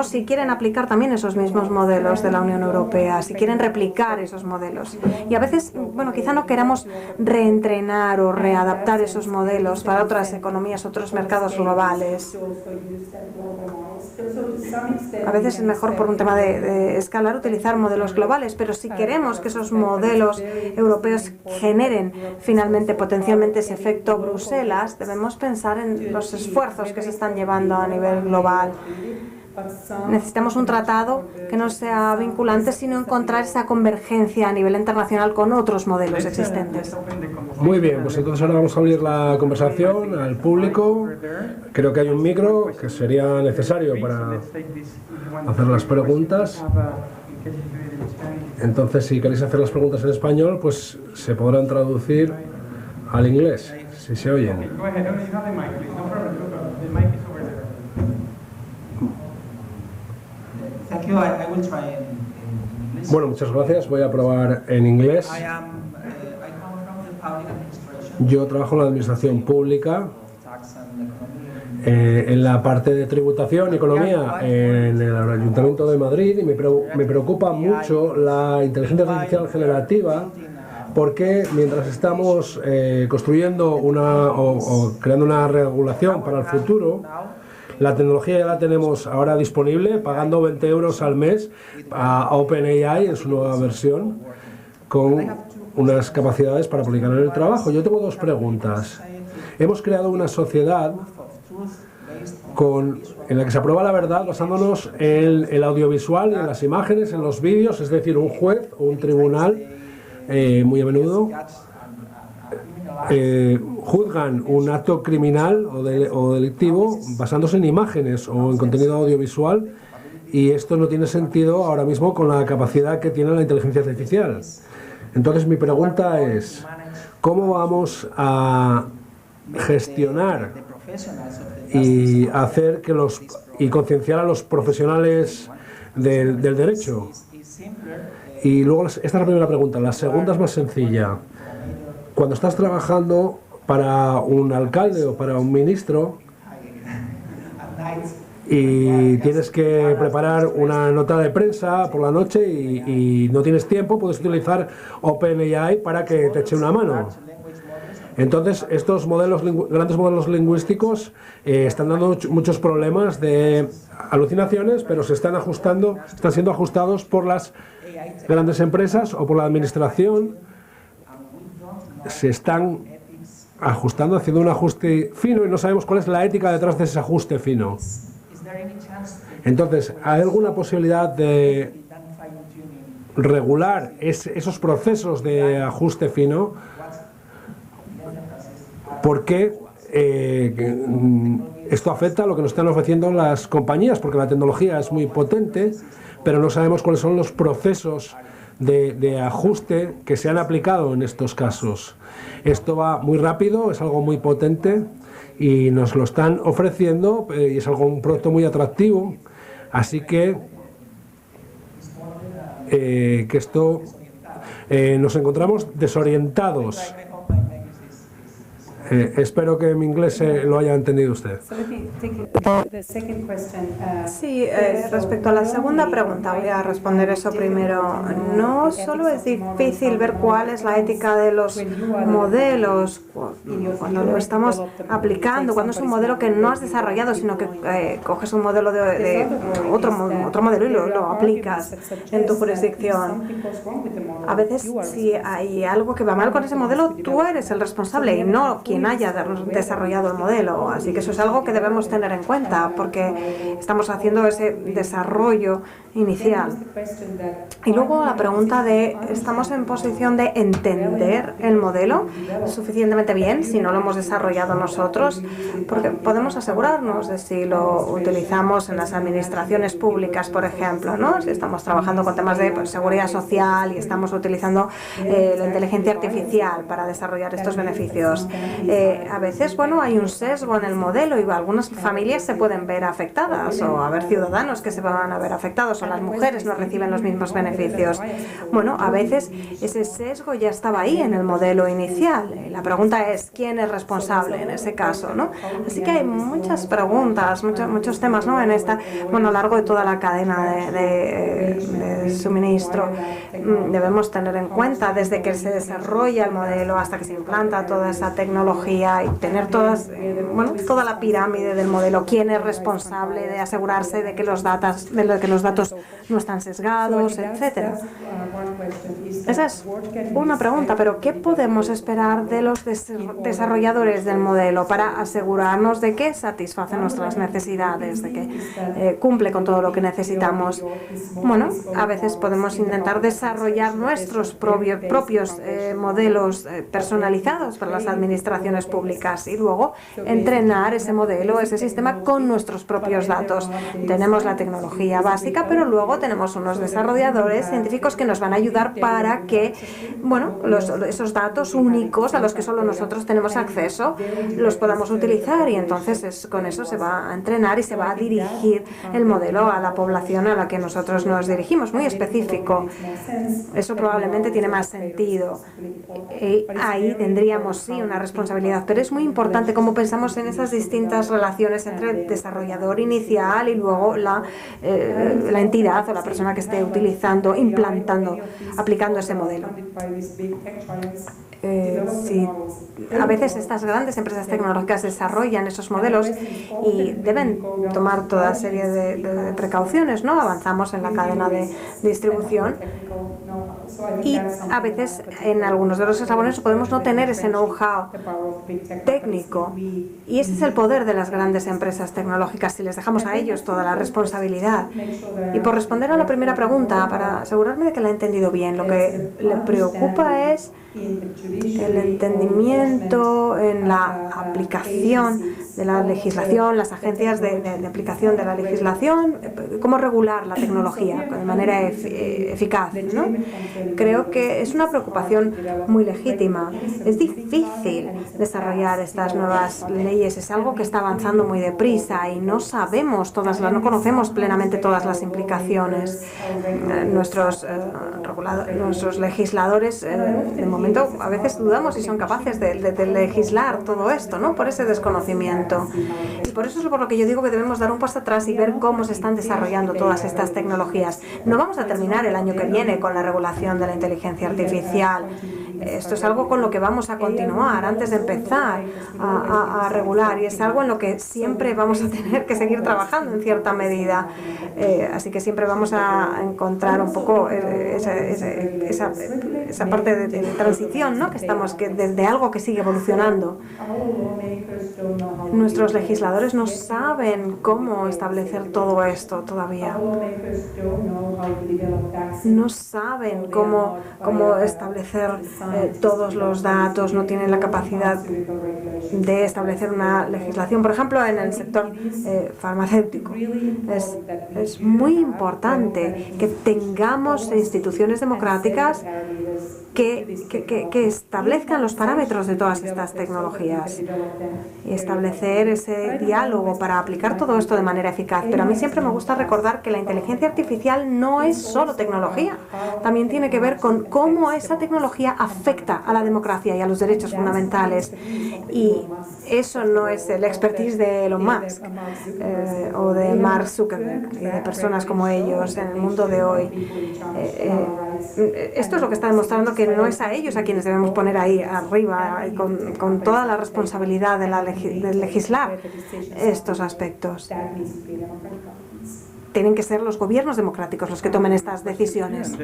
si quieren aplicar también esos mismos modelos de la Unión Europea, si quieren replicar esos modelos. Y a veces, quizá no queramos reentrenar o readaptar esos modelos para otras economías, otros mercados globales. A veces es mejor, por un tema de escalar, utilizar modelos globales, pero si queremos que esos modelos europeos generen finalmente, potencialmente, ese efecto Bruselas, debemos pensar en los esfuerzos que se están llevando a nivel global. Necesitamos un tratado que no sea vinculante, sino encontrar esa convergencia a nivel internacional con otros modelos existentes. Muy bien, pues entonces ahora vamos a abrir la conversación al público. Creo que hay un micro que sería necesario para hacer las preguntas. Entonces, si queréis hacer las preguntas en español, pues se podrán traducir al inglés, si se oyen. Bueno, muchas gracias. Voy a probar en inglés. Yo trabajo en la administración pública en la parte de tributación y economía en el Ayuntamiento de Madrid, y me preocupa mucho la inteligencia artificial generativa, porque mientras estamos construyendo o creando una regulación para el futuro, la tecnología ya la tenemos ahora disponible, pagando 20 euros al mes a OpenAI en su nueva versión, con unas capacidades para aplicar en el trabajo. Yo tengo dos preguntas. Hemos creado una sociedad en la que se aprueba la verdad basándonos en el audiovisual, en las imágenes, en los vídeos, es decir, un juez o un tribunal muy a menudo juzgan un acto criminal o delictivo basándose en imágenes o en contenido audiovisual, y esto no tiene sentido ahora mismo con la capacidad que tiene la inteligencia artificial. Entonces mi pregunta es, ¿cómo vamos a gestionar y hacer y concienciar a los profesionales del derecho? Y luego, esta es la primera pregunta. La segunda es más sencilla. Cuando estás trabajando para un alcalde o para un ministro y tienes que preparar una nota de prensa por la noche y no tienes tiempo, puedes utilizar OpenAI para que te eche una mano. Entonces, estos grandes modelos lingüísticos están dando muchos problemas de alucinaciones, pero están siendo ajustados por las grandes empresas o por la administración. Se están ajustando, haciendo un ajuste fino, y no sabemos cuál es la ética detrás de ese ajuste fino. Entonces, ¿hay alguna posibilidad de regular esos procesos de ajuste fino? Porque esto afecta a lo que nos están ofreciendo las compañías, porque la tecnología es muy potente, pero no sabemos cuáles son los procesos de ajuste que se han aplicado en estos casos. Esto va muy rápido, es algo muy potente y nos lo están ofreciendo, y es un producto muy atractivo, así que esto nos encontramos desorientados. Espero que mi inglés lo haya entendido usted. Sí, respecto a la segunda pregunta, voy a responder eso primero. No solo es difícil ver cuál es la ética de los modelos cuando lo estamos aplicando, cuando es un modelo que no has desarrollado, sino que coges un modelo de otro modelo y lo aplicas en tu jurisdicción. A veces, si hay algo que va mal con ese modelo, tú eres el responsable y no quien haya desarrollado el modelo. Así que eso es algo que debemos tener en cuenta, porque estamos haciendo ese desarrollo inicial. Y luego la pregunta de, ¿estamos en posición de entender el modelo suficientemente bien si no lo hemos desarrollado nosotros? Porque podemos asegurarnos de si lo utilizamos en las administraciones públicas, por ejemplo, ¿no? Si estamos trabajando con temas de seguridad social y estamos utilizando la inteligencia artificial para desarrollar estos beneficios. A veces, bueno, hay un sesgo en el modelo y algunas familias se pueden ver afectadas, o haber ciudadanos que se van a ver afectados, o las mujeres no reciben los mismos beneficios. Bueno, a veces ese sesgo ya estaba ahí en el modelo inicial. La pregunta es, ¿quién es responsable en ese caso, ¿no? Así que hay muchas preguntas, muchos temas, ¿no? En esta, bueno, a lo largo de toda la cadena de suministro. Debemos tener en cuenta desde que se desarrolla el modelo hasta que se implanta toda esa tecnología y tener toda la pirámide del modelo, quién es responsable de asegurarse de que los datos no están sesgados, etcétera. Esa es una pregunta, pero ¿qué podemos esperar de los desarrolladores del modelo para asegurarnos de que satisface nuestras necesidades, de que cumple con todo lo que necesitamos? Bueno, a veces podemos intentar desarrollar nuestros propios modelos personalizados para las administraciones públicas y luego entrenar ese modelo, ese sistema con nuestros propios datos. Tenemos la tecnología básica, pero luego tenemos unos desarrolladores científicos que nos van a ayudar ayudar para que, bueno, esos datos únicos a los que solo nosotros tenemos acceso los podamos utilizar, y entonces con eso se va a entrenar y se va a dirigir el modelo a la población a la que nosotros nos dirigimos, muy específico. Eso probablemente tiene más sentido. Ahí tendríamos sí una responsabilidad, pero es muy importante cómo pensamos en esas distintas relaciones entre el desarrollador inicial y luego la entidad o la persona que esté utilizando, implantando, aplicando ese modelo. Sí, a veces estas grandes empresas tecnológicas desarrollan esos modelos y deben tomar toda serie de precauciones, ¿no? Avanzamos en la cadena de distribución y a veces en algunos de los eslabones podemos no tener ese know-how técnico, y ese es el poder de las grandes empresas tecnológicas si les dejamos a ellos toda la responsabilidad. Y por responder a la primera pregunta, para asegurarme de que la he entendido bien, lo que le preocupa es el entendimiento en la aplicación de la legislación, las agencias de aplicación de la legislación, cómo regular la tecnología de manera eficaz, ¿no? Creo que es una preocupación muy legítima. Es difícil desarrollar estas nuevas leyes, es algo que está avanzando muy deprisa y no sabemos no conocemos plenamente todas las implicaciones. Nuestros legisladores, de momento, a veces dudamos si son capaces de legislar todo esto, ¿no? Por ese desconocimiento. Y por eso es por lo que yo digo que debemos dar un paso atrás y ver cómo se están desarrollando todas estas tecnologías. No vamos a terminar el año que viene con la regulación de la inteligencia artificial. Esto es algo con lo que vamos a continuar antes de empezar a regular, y es algo en lo que siempre vamos a tener que seguir trabajando en cierta medida. Así que siempre vamos a encontrar un poco esa parte de transición, ¿no? Que desde algo que sigue evolucionando. Nuestros legisladores no saben cómo establecer todo esto todavía. No saben cómo establecer todos los datos, no tienen la capacidad de establecer una legislación. Por ejemplo, en el sector farmacéutico es muy importante que tengamos instituciones democráticas que establezcan los parámetros de todas estas tecnologías y establecer ese diálogo para aplicar todo esto de manera eficaz. Pero a mí siempre me gusta recordar que la inteligencia artificial no es solo tecnología, también tiene que ver con cómo esa tecnología afecta a la democracia y a los derechos fundamentales. Y eso no es el expertise de Elon Musk o de Mark Zuckerberg y de personas como ellos en el mundo de hoy. Esto es lo que está demostrando que no es a ellos a quienes debemos poner ahí arriba con toda la responsabilidad de legislar estos aspectos. Tienen que ser los gobiernos democráticos los que tomen estas decisiones.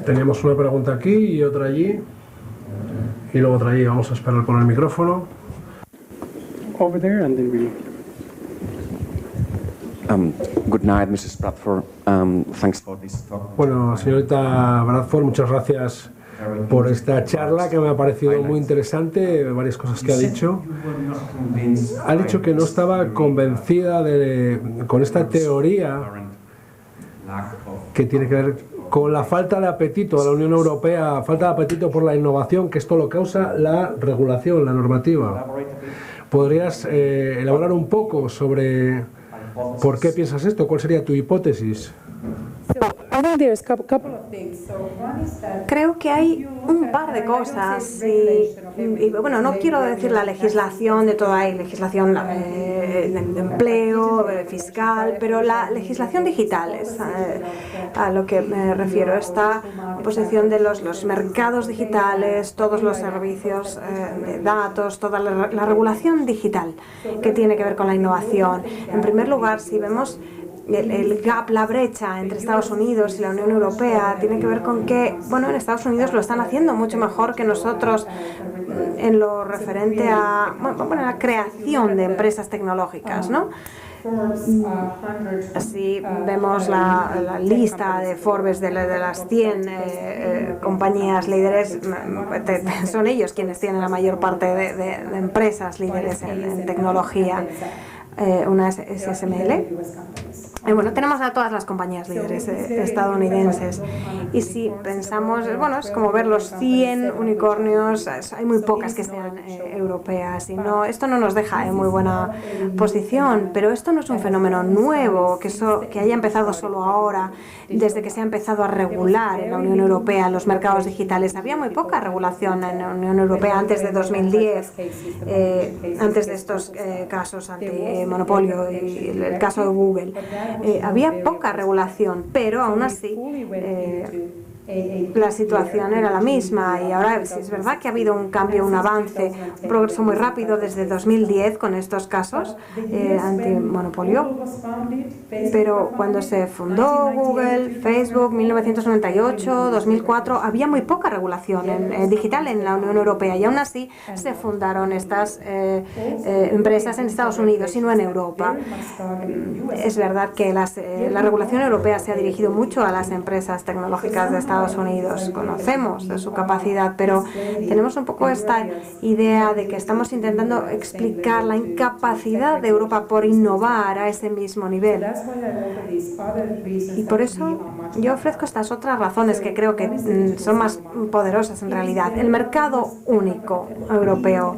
Teníamos una pregunta aquí y otra allí, y luego otra allí. Vamos a esperar por el micrófono. Over there and then we... Good night, Mrs. Bradford. Thanks for this talk. Bueno, señorita Bradford, muchas gracias por esta charla que me ha parecido muy interesante, varias cosas que ha dicho. Ha dicho que no estaba convencida con esta teoría que tiene que ver con la falta de apetito de la Unión Europea, falta de apetito por la innovación, que esto lo causa la regulación, la normativa. ¿Podrías elaborar un poco sobre por qué piensas esto? ¿Cuál sería tu hipótesis? Creo que hay un par de cosas y bueno, no quiero decir la legislación de toda, hay legislación de empleo, fiscal, pero la legislación digital es a lo que me refiero. Esta posición de los mercados digitales, todos los servicios de datos, toda la regulación digital que tiene que ver con la innovación. En primer lugar, si vemos el gap, la brecha entre Estados Unidos y la Unión Europea, tiene que ver con que, bueno, en Estados Unidos lo están haciendo mucho mejor que nosotros en lo referente a la creación de empresas tecnológicas, ¿no? Así vemos la lista de Forbes de las 100 compañías líderes, son ellos quienes tienen la mayor parte de empresas líderes en tecnología. Una es SML, Bueno, tenemos a todas las compañías líderes estadounidenses y si pensamos, bueno, es como ver los 100 unicornios, hay muy pocas que sean europeas y no, esto no nos deja en muy buena posición, pero esto no es un fenómeno nuevo, que haya empezado solo ahora, desde que se ha empezado a regular en la Unión Europea los mercados digitales. Había muy poca regulación en la Unión Europea antes de 2010, antes de estos casos antimonopolio y el caso de Google. Había poca regulación, pero aún así la situación era la misma y ahora es verdad que ha habido un cambio, un avance, un progreso muy rápido desde 2010 con estos casos antimonopolio, pero cuando se fundó Google, Facebook, 1998, 2004, había muy poca regulación digital en la Unión Europea y aún así se fundaron estas empresas en Estados Unidos y no en Europa. Es verdad que la regulación europea se ha dirigido mucho a las empresas tecnológicas de Estados Unidos, conocemos de su capacidad, pero tenemos un poco esta idea de que estamos intentando explicar la incapacidad de Europa por innovar a ese mismo nivel. Y por eso yo ofrezco estas otras razones que creo que son más poderosas en realidad. El mercado único europeo.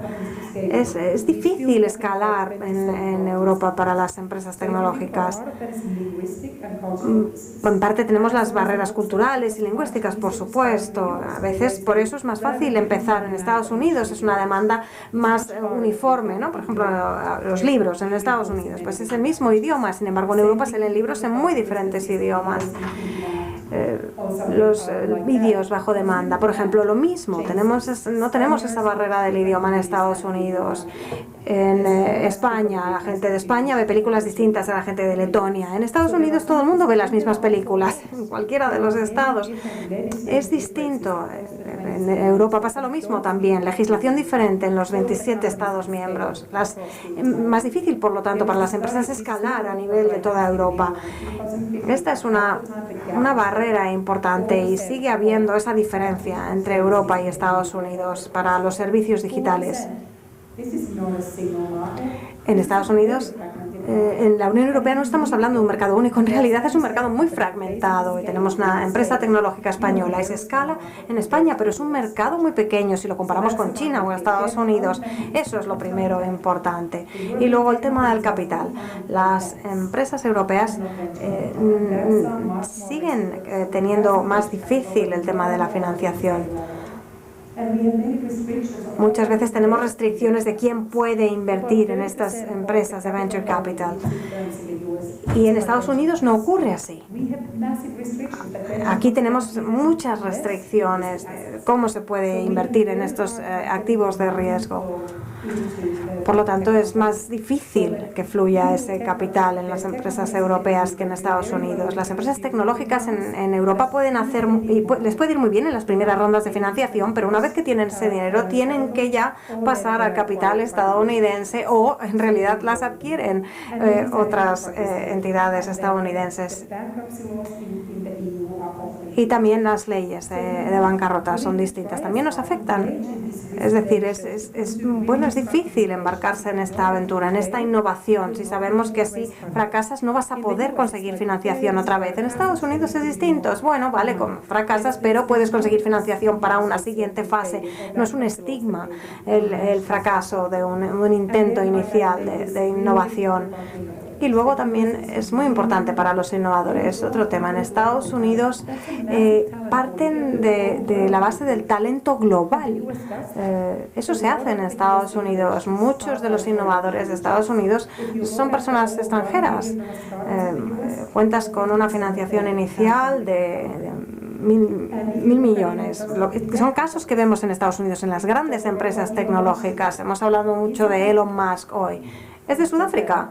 Es difícil escalar en Europa para las empresas tecnológicas. En parte tenemos las barreras culturales y lingüísticas, por supuesto. A veces por eso es más fácil empezar en Estados Unidos. Es una demanda más uniforme, ¿no? Por ejemplo, los libros en Estados Unidos, pues es el mismo idioma. Sin embargo, en Europa se leen libros en muy diferentes idiomas. Los vídeos bajo demanda, por ejemplo, lo mismo. No tenemos esa barrera del idioma en Estados Unidos. En España, la gente de España ve películas distintas a la gente de Letonia. En Estados Unidos todo el mundo ve las mismas películas, en cualquiera de los estados. Es distinto. En Europa pasa lo mismo también. Legislación diferente en los 27 estados miembros. Más difícil, por lo tanto, para las empresas escalar a nivel de toda Europa. Esta es una barrera importante y sigue habiendo esa diferencia entre Europa y Estados Unidos para los servicios digitales. En Estados Unidos, en la Unión Europea no estamos hablando de un mercado único, en realidad es un mercado muy fragmentado y tenemos una empresa tecnológica española y se escala en España, pero es un mercado muy pequeño si lo comparamos con China o Estados Unidos. Eso es lo primero importante. Y luego el tema del capital. Las empresas europeas siguen teniendo más difícil el tema de la financiación. Muchas veces tenemos restricciones de quién puede invertir en estas empresas de venture capital. Y en Estados Unidos no ocurre así. Aquí tenemos muchas restricciones de cómo se puede invertir en estos activos de riesgo. Por lo tanto, es más difícil que fluya ese capital en las empresas europeas que en Estados Unidos. Las empresas tecnológicas en Europa pueden hacer, y les puede ir muy bien en las primeras rondas de financiación, pero una vez que tienen ese dinero, tienen que ya pasar al capital estadounidense o en realidad las adquieren otras entidades estadounidenses. Y también las leyes de bancarrota son distintas, también nos afectan. Es decir, es difícil embarcarse en esta aventura, en esta innovación. Si sabemos que si fracasas no vas a poder conseguir financiación otra vez. En Estados Unidos es distinto. Es bueno, vale, fracasas, pero puedes conseguir financiación para una siguiente fase. No es un estigma el fracaso de un intento inicial de innovación. Y luego también es muy importante para los innovadores, otro tema, en Estados Unidos parten de la base del talento global. Eso se hace en Estados Unidos. Muchos de los innovadores de Estados Unidos son personas extranjeras. Cuentas con una financiación inicial de mil millones. Son casos que vemos en Estados Unidos en las grandes empresas tecnológicas. Hemos hablado mucho de Elon Musk hoy. ¿Es de Sudáfrica?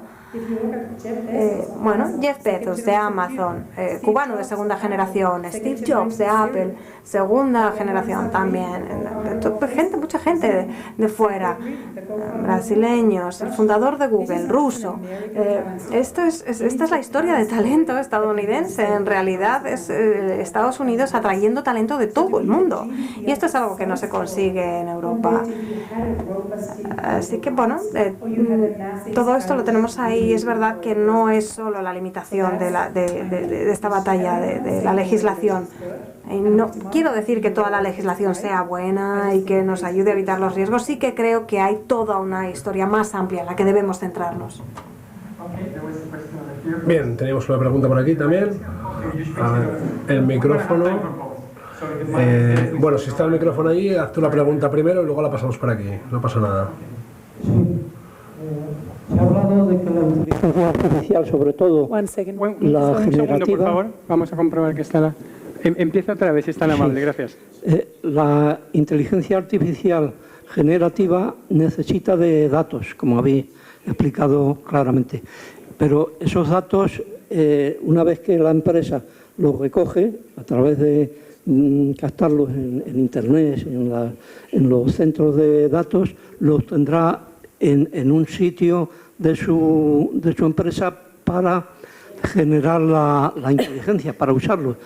Jeff Bezos de Amazon, cubano de segunda generación, Steve Jobs de Apple, segunda generación también, mucha gente de fuera, brasileños, el fundador de Google, ruso. Esta es la historia de talento estadounidense. En realidad es Estados Unidos atrayendo talento de todo el mundo y esto es algo que no se consigue en Europa. Así que todo esto lo tenemos ahí y es verdad que no es solo la limitación de esta batalla de la legislación. No quiero decir que toda la legislación sea buena y que nos ayude a evitar los riesgos, sí que creo que hay toda una historia más amplia en la que debemos centrarnos. Bien, teníamos una pregunta por aquí también. A ver, el micrófono. Bueno, si está el micrófono allí, haz tú la pregunta primero y luego la pasamos por aquí. No pasa nada. Se ha hablado de que la inteligencia artificial, sobre todo la generativa... Un segundo, por favor. Vamos a comprobar que está la... Empieza otra vez, si es tan amable, gracias. La inteligencia artificial generativa necesita de datos, como habéis explicado claramente. Pero esos datos, una vez que la empresa los recoge a través de captarlos en Internet, en los centros de datos, los tendrá en un sitio de su empresa para generar la inteligencia, para usarlo.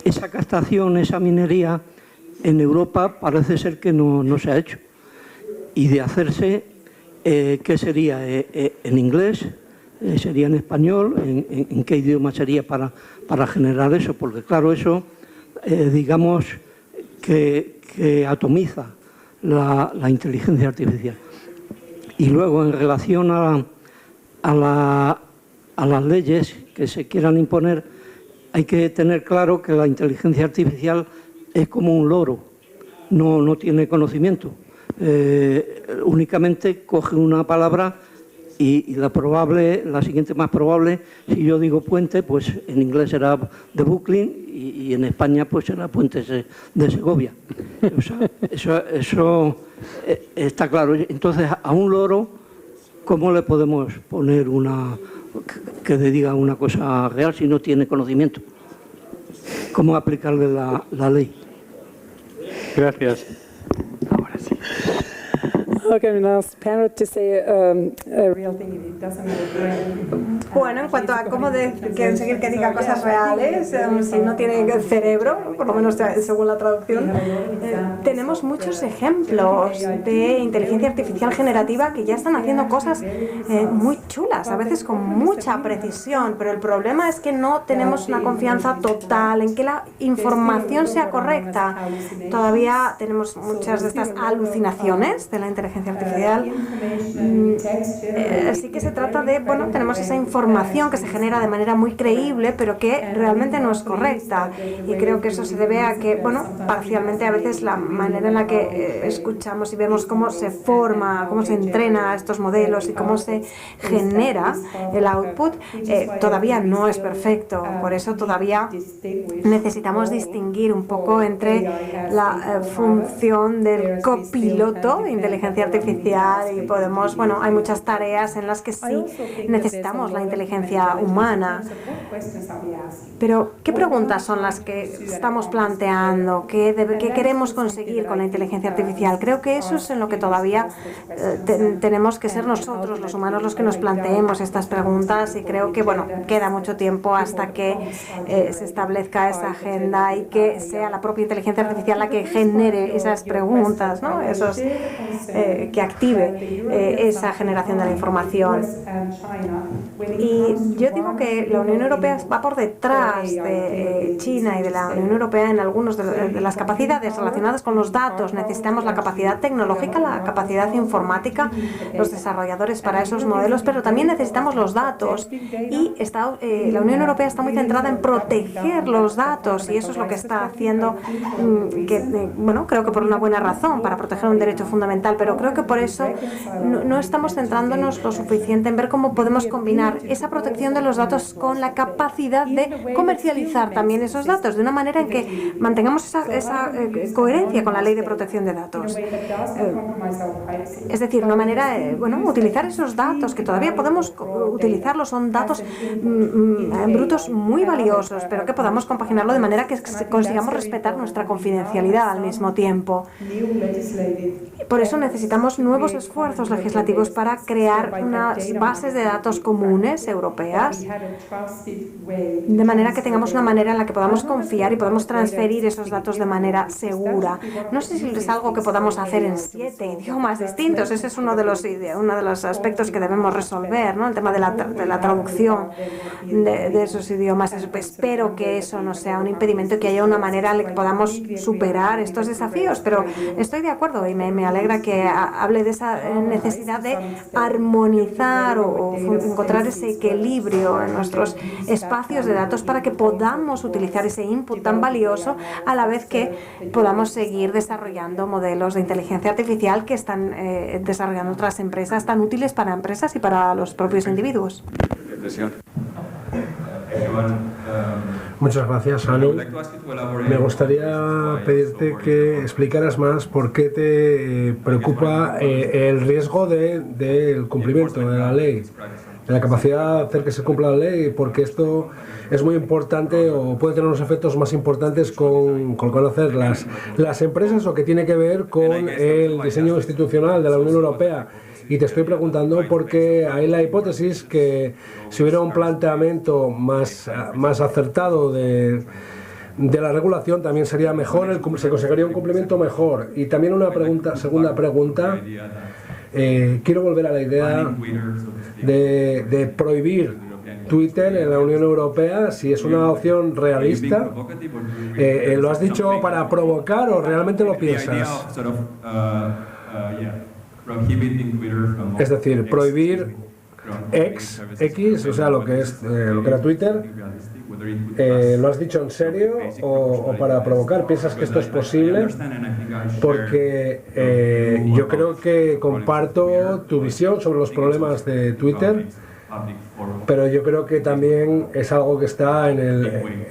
Esa captación, esa minería, en Europa parece ser que no se ha hecho. Y de hacerse, ¿qué sería? ¿En inglés? ¿Sería en español? ¿En qué idioma sería para generar eso? Porque claro, eso, digamos, que atomiza la inteligencia artificial. Y luego, en relación a las leyes que se quieran imponer, hay que tener claro que la inteligencia artificial es como un loro, no tiene conocimiento. Únicamente coge una palabra y la siguiente más probable, si yo digo puente, pues en inglés será de Brooklyn y en España pues será puente de Segovia. O sea, eso está claro. Entonces, a un loro, ¿cómo le podemos poner que le diga una cosa real si no tiene conocimiento? ¿Cómo aplicarle la ley? Gracias. Ahora sí. Okay, I'm going to ask Penrod to say a real thing. It doesn't matter. Bueno, en cuanto a cómo conseguir que diga cosas reales, si no tiene cerebro, por lo menos según la traducción, tenemos muchos ejemplos de inteligencia artificial generativa que ya están haciendo cosas muy chulas, a veces con mucha precisión, pero el problema es que no tenemos una confianza total en que la información sea correcta. Todavía tenemos muchas de estas alucinaciones de la inteligencia artificial. Así que se trata de, bueno, tenemos esa información que se genera de manera muy creíble, pero que realmente no es correcta. Y creo que eso se debe a que, bueno, parcialmente a veces la manera en la que escuchamos y vemos cómo se forma, cómo se entrena estos modelos y cómo se genera el output, todavía no es perfecto. Por eso todavía necesitamos distinguir un poco entre la función del copiloto de inteligencia artificial y podemos, bueno, hay muchas tareas en las que sí necesitamos la inteligencia humana. Pero, ¿qué preguntas son las que estamos planteando? ¿Qué queremos conseguir con la inteligencia artificial? Creo que eso es en lo que todavía tenemos que ser nosotros, los humanos, los que nos planteemos estas preguntas, y creo que, bueno, queda mucho tiempo hasta que se establezca esa agenda y que sea la propia inteligencia artificial la que genere esas preguntas, ¿no? Que active esa generación de la información. Y yo digo que la Unión Europea va por detrás de China y de la Unión Europea en algunas de las capacidades relacionadas con los datos. Necesitamos la capacidad tecnológica, la capacidad informática, los desarrolladores para esos modelos, pero también necesitamos los datos. Y la Unión Europea está muy centrada en proteger los datos, y eso es lo que está haciendo, bueno, creo que por una buena razón, para proteger un derecho fundamental, pero creo que por eso no estamos centrándonos lo suficiente en ver cómo podemos combinar esa protección de los datos con la capacidad de comercializar también esos datos, de una manera en que mantengamos esa coherencia con la ley de protección de datos. Es decir, una manera, bueno, utilizar esos datos, que todavía podemos utilizarlos, son datos brutos muy valiosos, pero que podamos compaginarlo de manera que consigamos respetar nuestra confidencialidad al mismo tiempo. Por eso necesitamos necesitamos nuevos esfuerzos legislativos para crear unas bases de datos comunes europeas, de manera que tengamos una manera en la que podamos confiar y podamos transferir esos datos de manera segura. No sé si es algo que podamos hacer en 7 idiomas distintos. Ese es uno de los aspectos que debemos resolver, ¿no? El tema de la traducción de esos idiomas. Espero que eso no sea un impedimento y que haya una manera en la que podamos superar estos desafíos, pero estoy de acuerdo y me alegra que hable de esa necesidad de armonizar o encontrar ese equilibrio en nuestros espacios de datos para que podamos utilizar ese input tan valioso a la vez que podamos seguir desarrollando modelos de inteligencia artificial que están desarrollando otras empresas tan útiles para empresas y para los propios individuos. Muchas gracias, Anu. Me gustaría pedirte que explicaras más por qué te preocupa el riesgo del cumplimiento de la ley, de la capacidad de hacer que se cumpla la ley, porque esto es muy importante o puede tener unos efectos más importantes con conocer las empresas o que tiene que ver con el diseño institucional de la Unión Europea. Y te estoy preguntando porque hay la hipótesis que si hubiera un planteamiento más acertado de la regulación también sería mejor, se conseguiría un cumplimiento mejor. Y también segunda pregunta, quiero volver a la idea de prohibir Twitter en la Unión Europea, si es una opción realista. ¿Lo has dicho para provocar o realmente lo piensas? Es decir, prohibir X, o sea, lo que era Twitter. ¿Lo has dicho en serio o para provocar? ¿Piensas que esto es posible? Porque yo creo que comparto tu visión sobre los problemas de Twitter, pero yo creo que también es algo que está en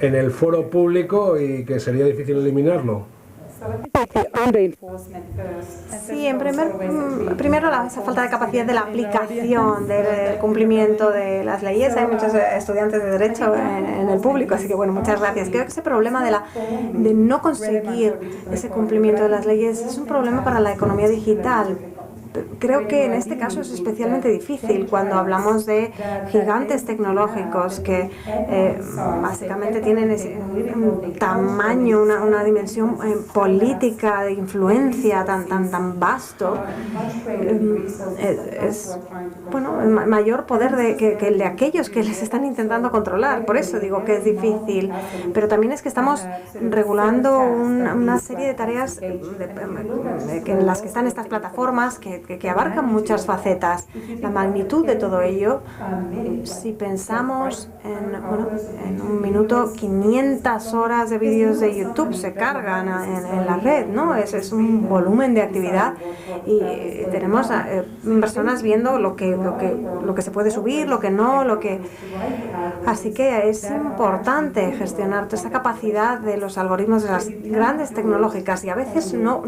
el foro público y que sería difícil eliminarlo. Sí, primero esa falta de capacidad de la aplicación, del cumplimiento de las leyes. Hay muchos estudiantes de Derecho en el público, así que bueno, muchas gracias. Creo que ese problema de no conseguir ese cumplimiento de las leyes es un problema para la economía digital. Creo que en este caso es especialmente difícil cuando hablamos de gigantes tecnológicos que básicamente tienen un tamaño, una dimensión política de influencia tan vasto. Es mayor poder que el de aquellos que les están intentando controlar. Por eso digo que es difícil. Pero también es que estamos regulando una serie de tareas en las que están estas plataformas que abarcan muchas facetas. La magnitud de todo ello, si pensamos en un minuto, 500 horas de vídeos de YouTube se cargan en la red, ¿no? Es un volumen de actividad y tenemos personas viendo lo que se puede subir, lo que no, Así que es importante gestionar toda esa capacidad de los algoritmos de las grandes tecnológicas y a veces no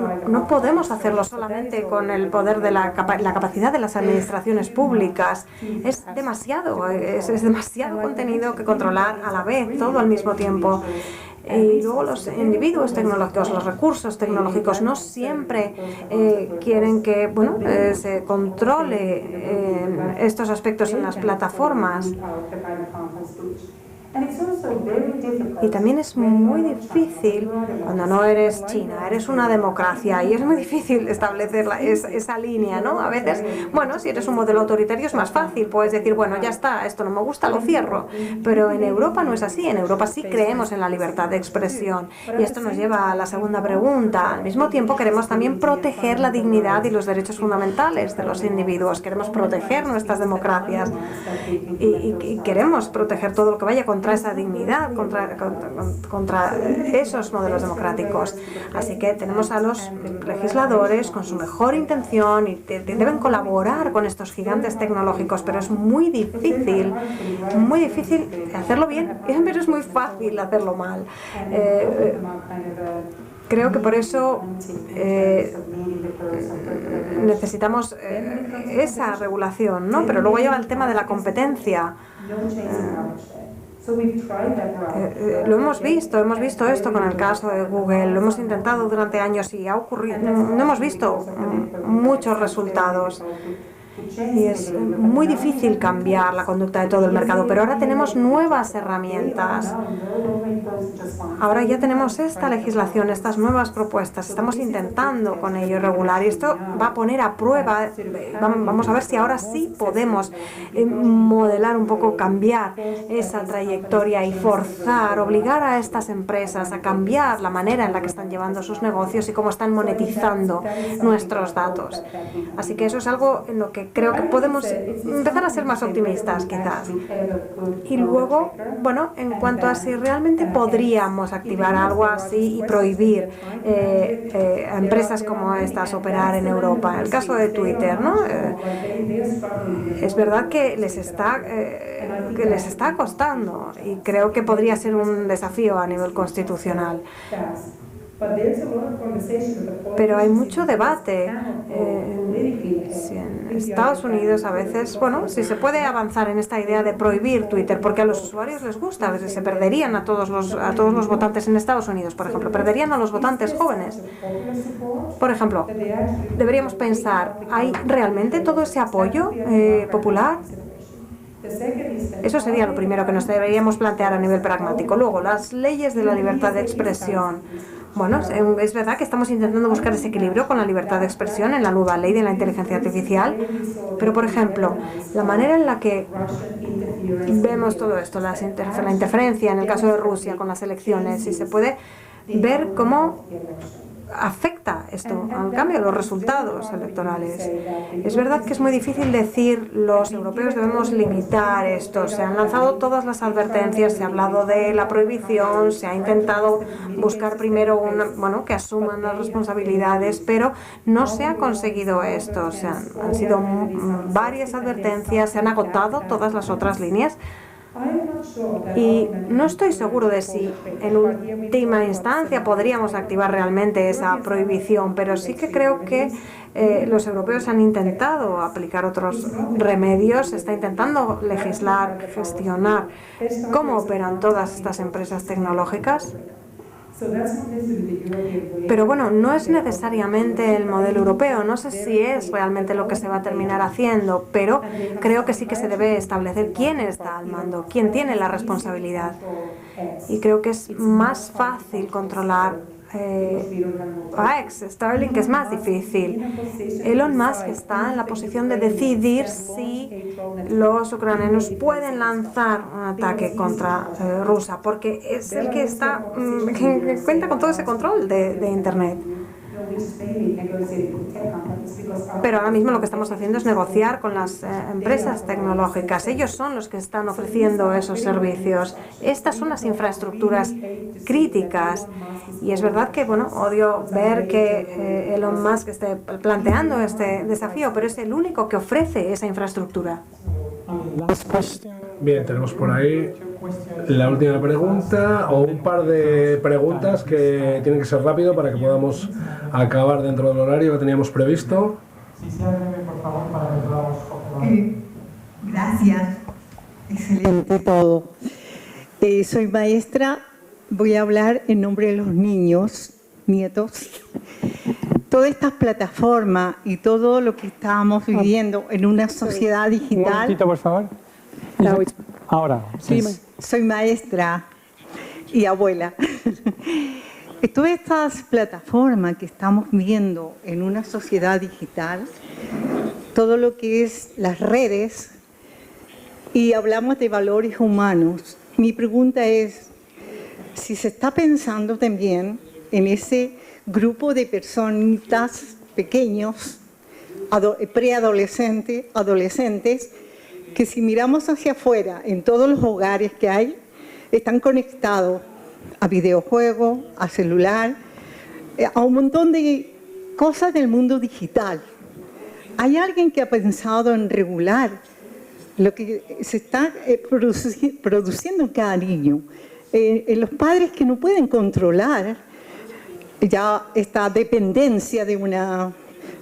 podemos hacerlo solamente con el poder de la capacidad de las administraciones públicas. Es demasiado contenido que controlar a la vez, todo al mismo tiempo. Y luego los individuos tecnológicos, los recursos tecnológicos no siempre quieren que se controle estos aspectos en las plataformas. Y también es muy difícil cuando no eres China, eres una democracia y es muy difícil establecer esa línea, ¿no? A veces, si eres un modelo autoritario es más fácil, puedes decir, ya está, esto no me gusta, lo cierro. Pero en Europa no es así, en Europa sí creemos en la libertad de expresión. Y esto nos lleva a la segunda pregunta. Al mismo tiempo queremos también proteger la dignidad y los derechos fundamentales de los individuos, queremos proteger nuestras democracias y queremos proteger todo lo que vaya contra esa dignidad, contra esos modelos democráticos. Así que tenemos a los legisladores con su mejor intención y deben colaborar con estos gigantes tecnológicos, pero es muy difícil hacerlo bien, pero es muy fácil hacerlo mal. Creo que por eso necesitamos esa regulación, ¿no? Pero luego llega el tema de la competencia. Lo hemos visto esto con el caso de Google, lo hemos intentado durante años y ha ocurrido, no hemos visto muchos resultados. Y es muy difícil cambiar la conducta de todo el mercado, pero ahora tenemos nuevas herramientas. Ahora ya tenemos esta legislación, estas nuevas propuestas. Estamos intentando con ello regular y esto va a poner a prueba. Vamos a ver si ahora sí podemos modelar un poco, cambiar esa trayectoria y forzar, obligar a estas empresas a cambiar la manera en la que están llevando sus negocios y cómo están monetizando nuestros datos. Así que eso es algo en lo que creo que podemos empezar a ser más optimistas, quizás. Y luego, bueno, en cuanto a si realmente podríamos activar algo así y prohibir a empresas como estas operar en Europa. El caso de Twitter, ¿no? Es verdad que les está costando y creo que podría ser un desafío a nivel constitucional. Pero hay mucho debate. Si en Estados Unidos a veces, bueno, si se puede avanzar en esta idea de prohibir Twitter, porque a los usuarios les gusta, a veces se perderían a todos los votantes en Estados Unidos, por ejemplo, perderían a los votantes jóvenes. Por ejemplo, deberíamos pensar, ¿hay realmente todo ese apoyo popular? Eso sería lo primero que nos deberíamos plantear a nivel pragmático. Luego, las leyes de la libertad de expresión. Bueno, es verdad que estamos intentando buscar ese equilibrio con la libertad de expresión en la nueva ley de la inteligencia artificial, pero, por ejemplo, la manera en la que vemos todo esto, la interferencia en el caso de Rusia con las elecciones, y se puede ver cómo afecta esto al cambio de los resultados electorales. Es verdad que es muy difícil decir los europeos debemos limitar esto. Se han lanzado todas las advertencias, se ha hablado de la prohibición, se ha intentado buscar primero que asuman las responsabilidades, pero no se ha conseguido esto. Han sido varias advertencias, se han agotado todas las otras líneas. Y no estoy seguro de si en última instancia podríamos activar realmente esa prohibición, pero sí que creo que los europeos han intentado aplicar otros remedios, se está intentando legislar, gestionar cómo operan todas estas empresas tecnológicas. Pero bueno, no es necesariamente el modelo europeo, no sé si es realmente lo que se va a terminar haciendo, pero creo que sí que se debe establecer quién está al mando, quién tiene la responsabilidad. Y creo que es más fácil controlar a Starlink, es más difícil. Elon Musk está en la posición de decidir si los ucranianos pueden lanzar un ataque contra Rusia, porque es el que que cuenta con todo ese control de Internet. Pero ahora mismo lo que estamos haciendo es negociar con las empresas tecnológicas. Ellos son los que están ofreciendo esos servicios. Estas son las infraestructuras críticas. Y es verdad que, odio ver que Elon Musk esté planteando este desafío, pero es el único que ofrece esa infraestructura. Bien, tenemos por ahí la última pregunta o un par de preguntas que tienen que ser rápido para que podamos acabar dentro del horario que teníamos previsto. Gracias. Excelente todo. Soy maestra, voy a hablar en nombre de los niños, nietos. Todas estas plataformas y todo lo que estamos viviendo en una sociedad digital. Un momentito, por favor. Ahora. Sí, soy maestra y abuela. Todas estas plataformas que estamos viendo en una sociedad digital, todo lo que es las redes, y hablamos de valores humanos. Mi pregunta es si se está pensando también en ese grupo de personitas pequeños, preadolescentes, adolescentes, que si miramos hacia afuera, en todos los hogares que hay, están conectados a videojuegos, a celular, a un montón de cosas del mundo digital. ¿Hay alguien que ha pensado en regular lo que se está produciendo en cada niño? En los padres que no pueden controlar ya esta dependencia de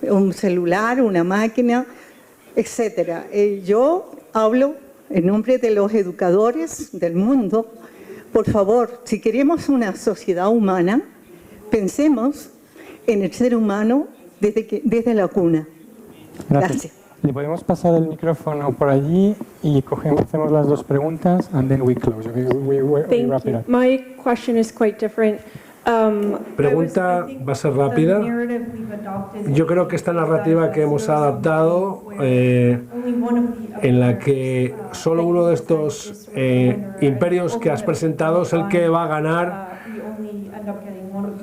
un celular, una máquina, etcétera. Yo hablo en nombre de los educadores del mundo, por favor, si queremos una sociedad humana, pensemos en el ser humano desde la cuna. Gracias. Le podemos pasar el micrófono por allí y hacemos las dos preguntas and then we close. We wrap it up. My question is quite different. Pregunta va a ser rápida. Yo creo que esta narrativa que hemos adaptado, en la que solo uno de estos imperios que has presentado es el que va a ganar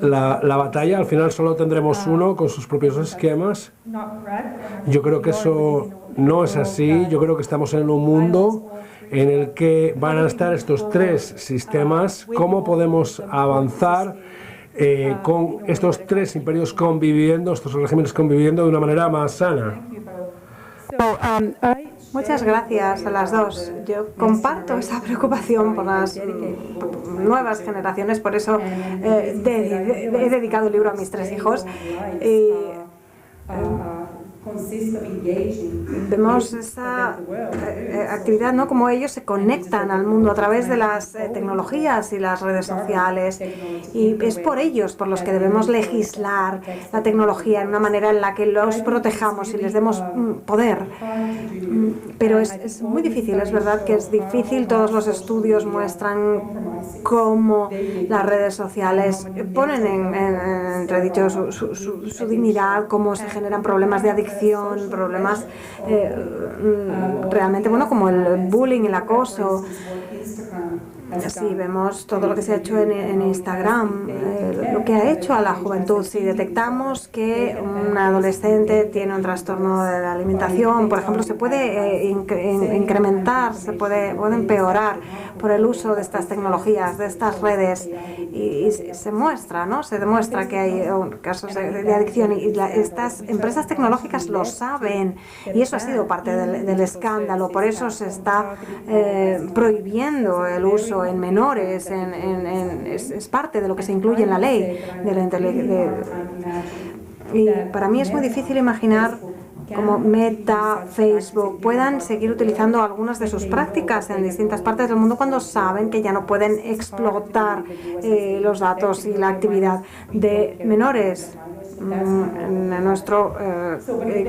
la batalla. Al final solo tendremos uno con sus propios esquemas. Yo creo que eso no es así. Yo creo que estamos en un mundo en el que van a estar estos tres sistemas. ¿Cómo podemos avanzar con estos tres imperios conviviendo, estos regímenes conviviendo de una manera más sana? Muchas gracias a las dos. Yo comparto esa preocupación por las nuevas generaciones, por eso he dedicado el libro a mis tres hijos. Vemos esa actividad, ¿no? Como ellos se conectan al mundo a través de las tecnologías y las redes sociales, y es por ellos por los que debemos legislar la tecnología en una manera en la que los protejamos y les demos poder. Pero es muy difícil, es verdad que es difícil. Todos los estudios muestran cómo las redes sociales ponen en entredicho su dignidad, cómo se generan problemas de adicción, problemas realmente, bueno, como el bullying, el acoso. Sí, vemos todo lo que se ha hecho en Instagram, lo que ha hecho a la juventud. Si detectamos que un adolescente tiene un trastorno de la alimentación, por ejemplo, se puede incrementar, se puede empeorar por el uso de estas tecnologías, de estas redes, y se muestra, ¿no? Se demuestra que hay casos de adicción, y estas empresas tecnológicas lo saben, y eso ha sido parte del escándalo. Por eso se está prohibiendo el uso en menores, es parte de lo que se incluye en la ley de la inteligencia. Y para mí es muy difícil imaginar cómo Meta, Facebook puedan seguir utilizando algunas de sus prácticas en distintas partes del mundo cuando saben que ya no pueden explotar los datos y la actividad de menores. En nuestro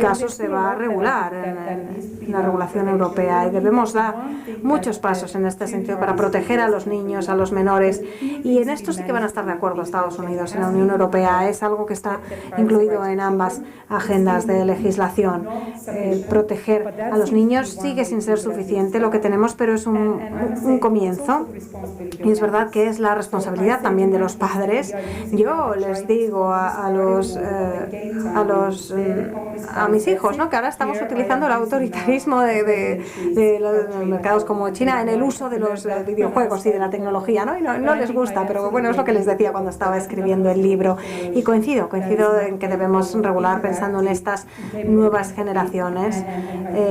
caso se va a regular en la regulación europea, y debemos dar muchos pasos en este sentido para proteger a los niños, a los menores, y en esto sí que van a estar de acuerdo Estados Unidos y la Unión Europea. Es algo que está incluido en ambas agendas de legislación. Proteger a los niños sigue sin ser suficiente lo que tenemos, pero es un comienzo, y es verdad que es la responsabilidad también de los padres. Yo les digo a mis hijos, ¿no?, que ahora estamos utilizando el autoritarismo de los mercados como China en el uso de los videojuegos y de la tecnología, ¿no? Y no les gusta, pero bueno, es lo que les decía cuando estaba escribiendo el libro, y coincido en que debemos regular pensando en estas nuevas generaciones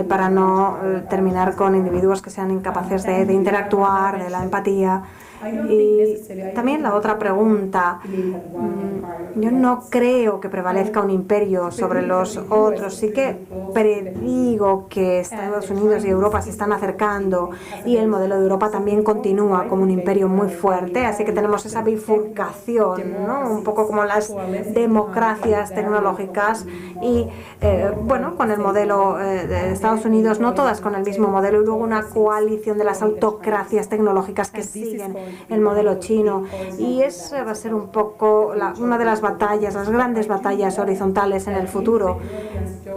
para no terminar con individuos que sean incapaces de interactuar, de la empatía. Y también la otra pregunta, yo no creo que prevalezca un imperio sobre los otros. Sí que predigo que Estados Unidos y Europa se están acercando, y el modelo de Europa también continúa como un imperio muy fuerte, así que tenemos esa bifurcación, ¿no?, un poco como las democracias tecnológicas, y bueno, con el modelo de Estados Unidos, no todas con el mismo modelo, y luego una coalición de las autocracias tecnológicas que siguen el modelo chino, y esa va a ser un poco una de las batallas, las grandes batallas horizontales en el futuro.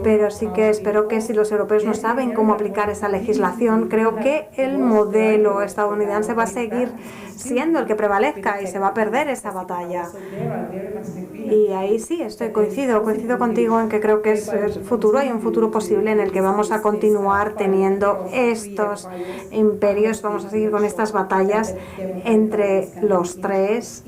Pero sí que espero que, si los europeos no saben cómo aplicar esa legislación, creo que el modelo estadounidense va a seguir siendo el que prevalezca y se va a perder esa batalla. Y ahí sí, coincido contigo en que creo que es futuro, hay un futuro posible en el que vamos a continuar teniendo estos imperios, vamos a seguir con estas batallas entre los tres,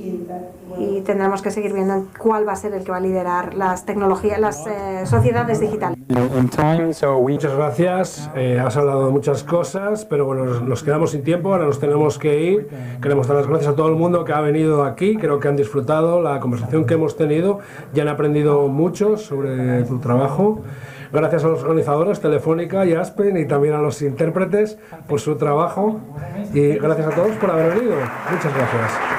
y tendremos que seguir viendo cuál va a ser el que va a liderar las tecnologías, las sociedades digitales. Muchas gracias, has hablado de muchas cosas, pero bueno, nos quedamos sin tiempo, ahora nos tenemos que ir. Queremos dar las gracias a todo el mundo que ha venido aquí, creo que han disfrutado la conversación que hemos tenido. tenido y han aprendido mucho sobre tu trabajo. Gracias a los organizadores, Telefónica y Aspen, y también a los intérpretes por su trabajo. Y gracias a todos por haber venido. Muchas gracias.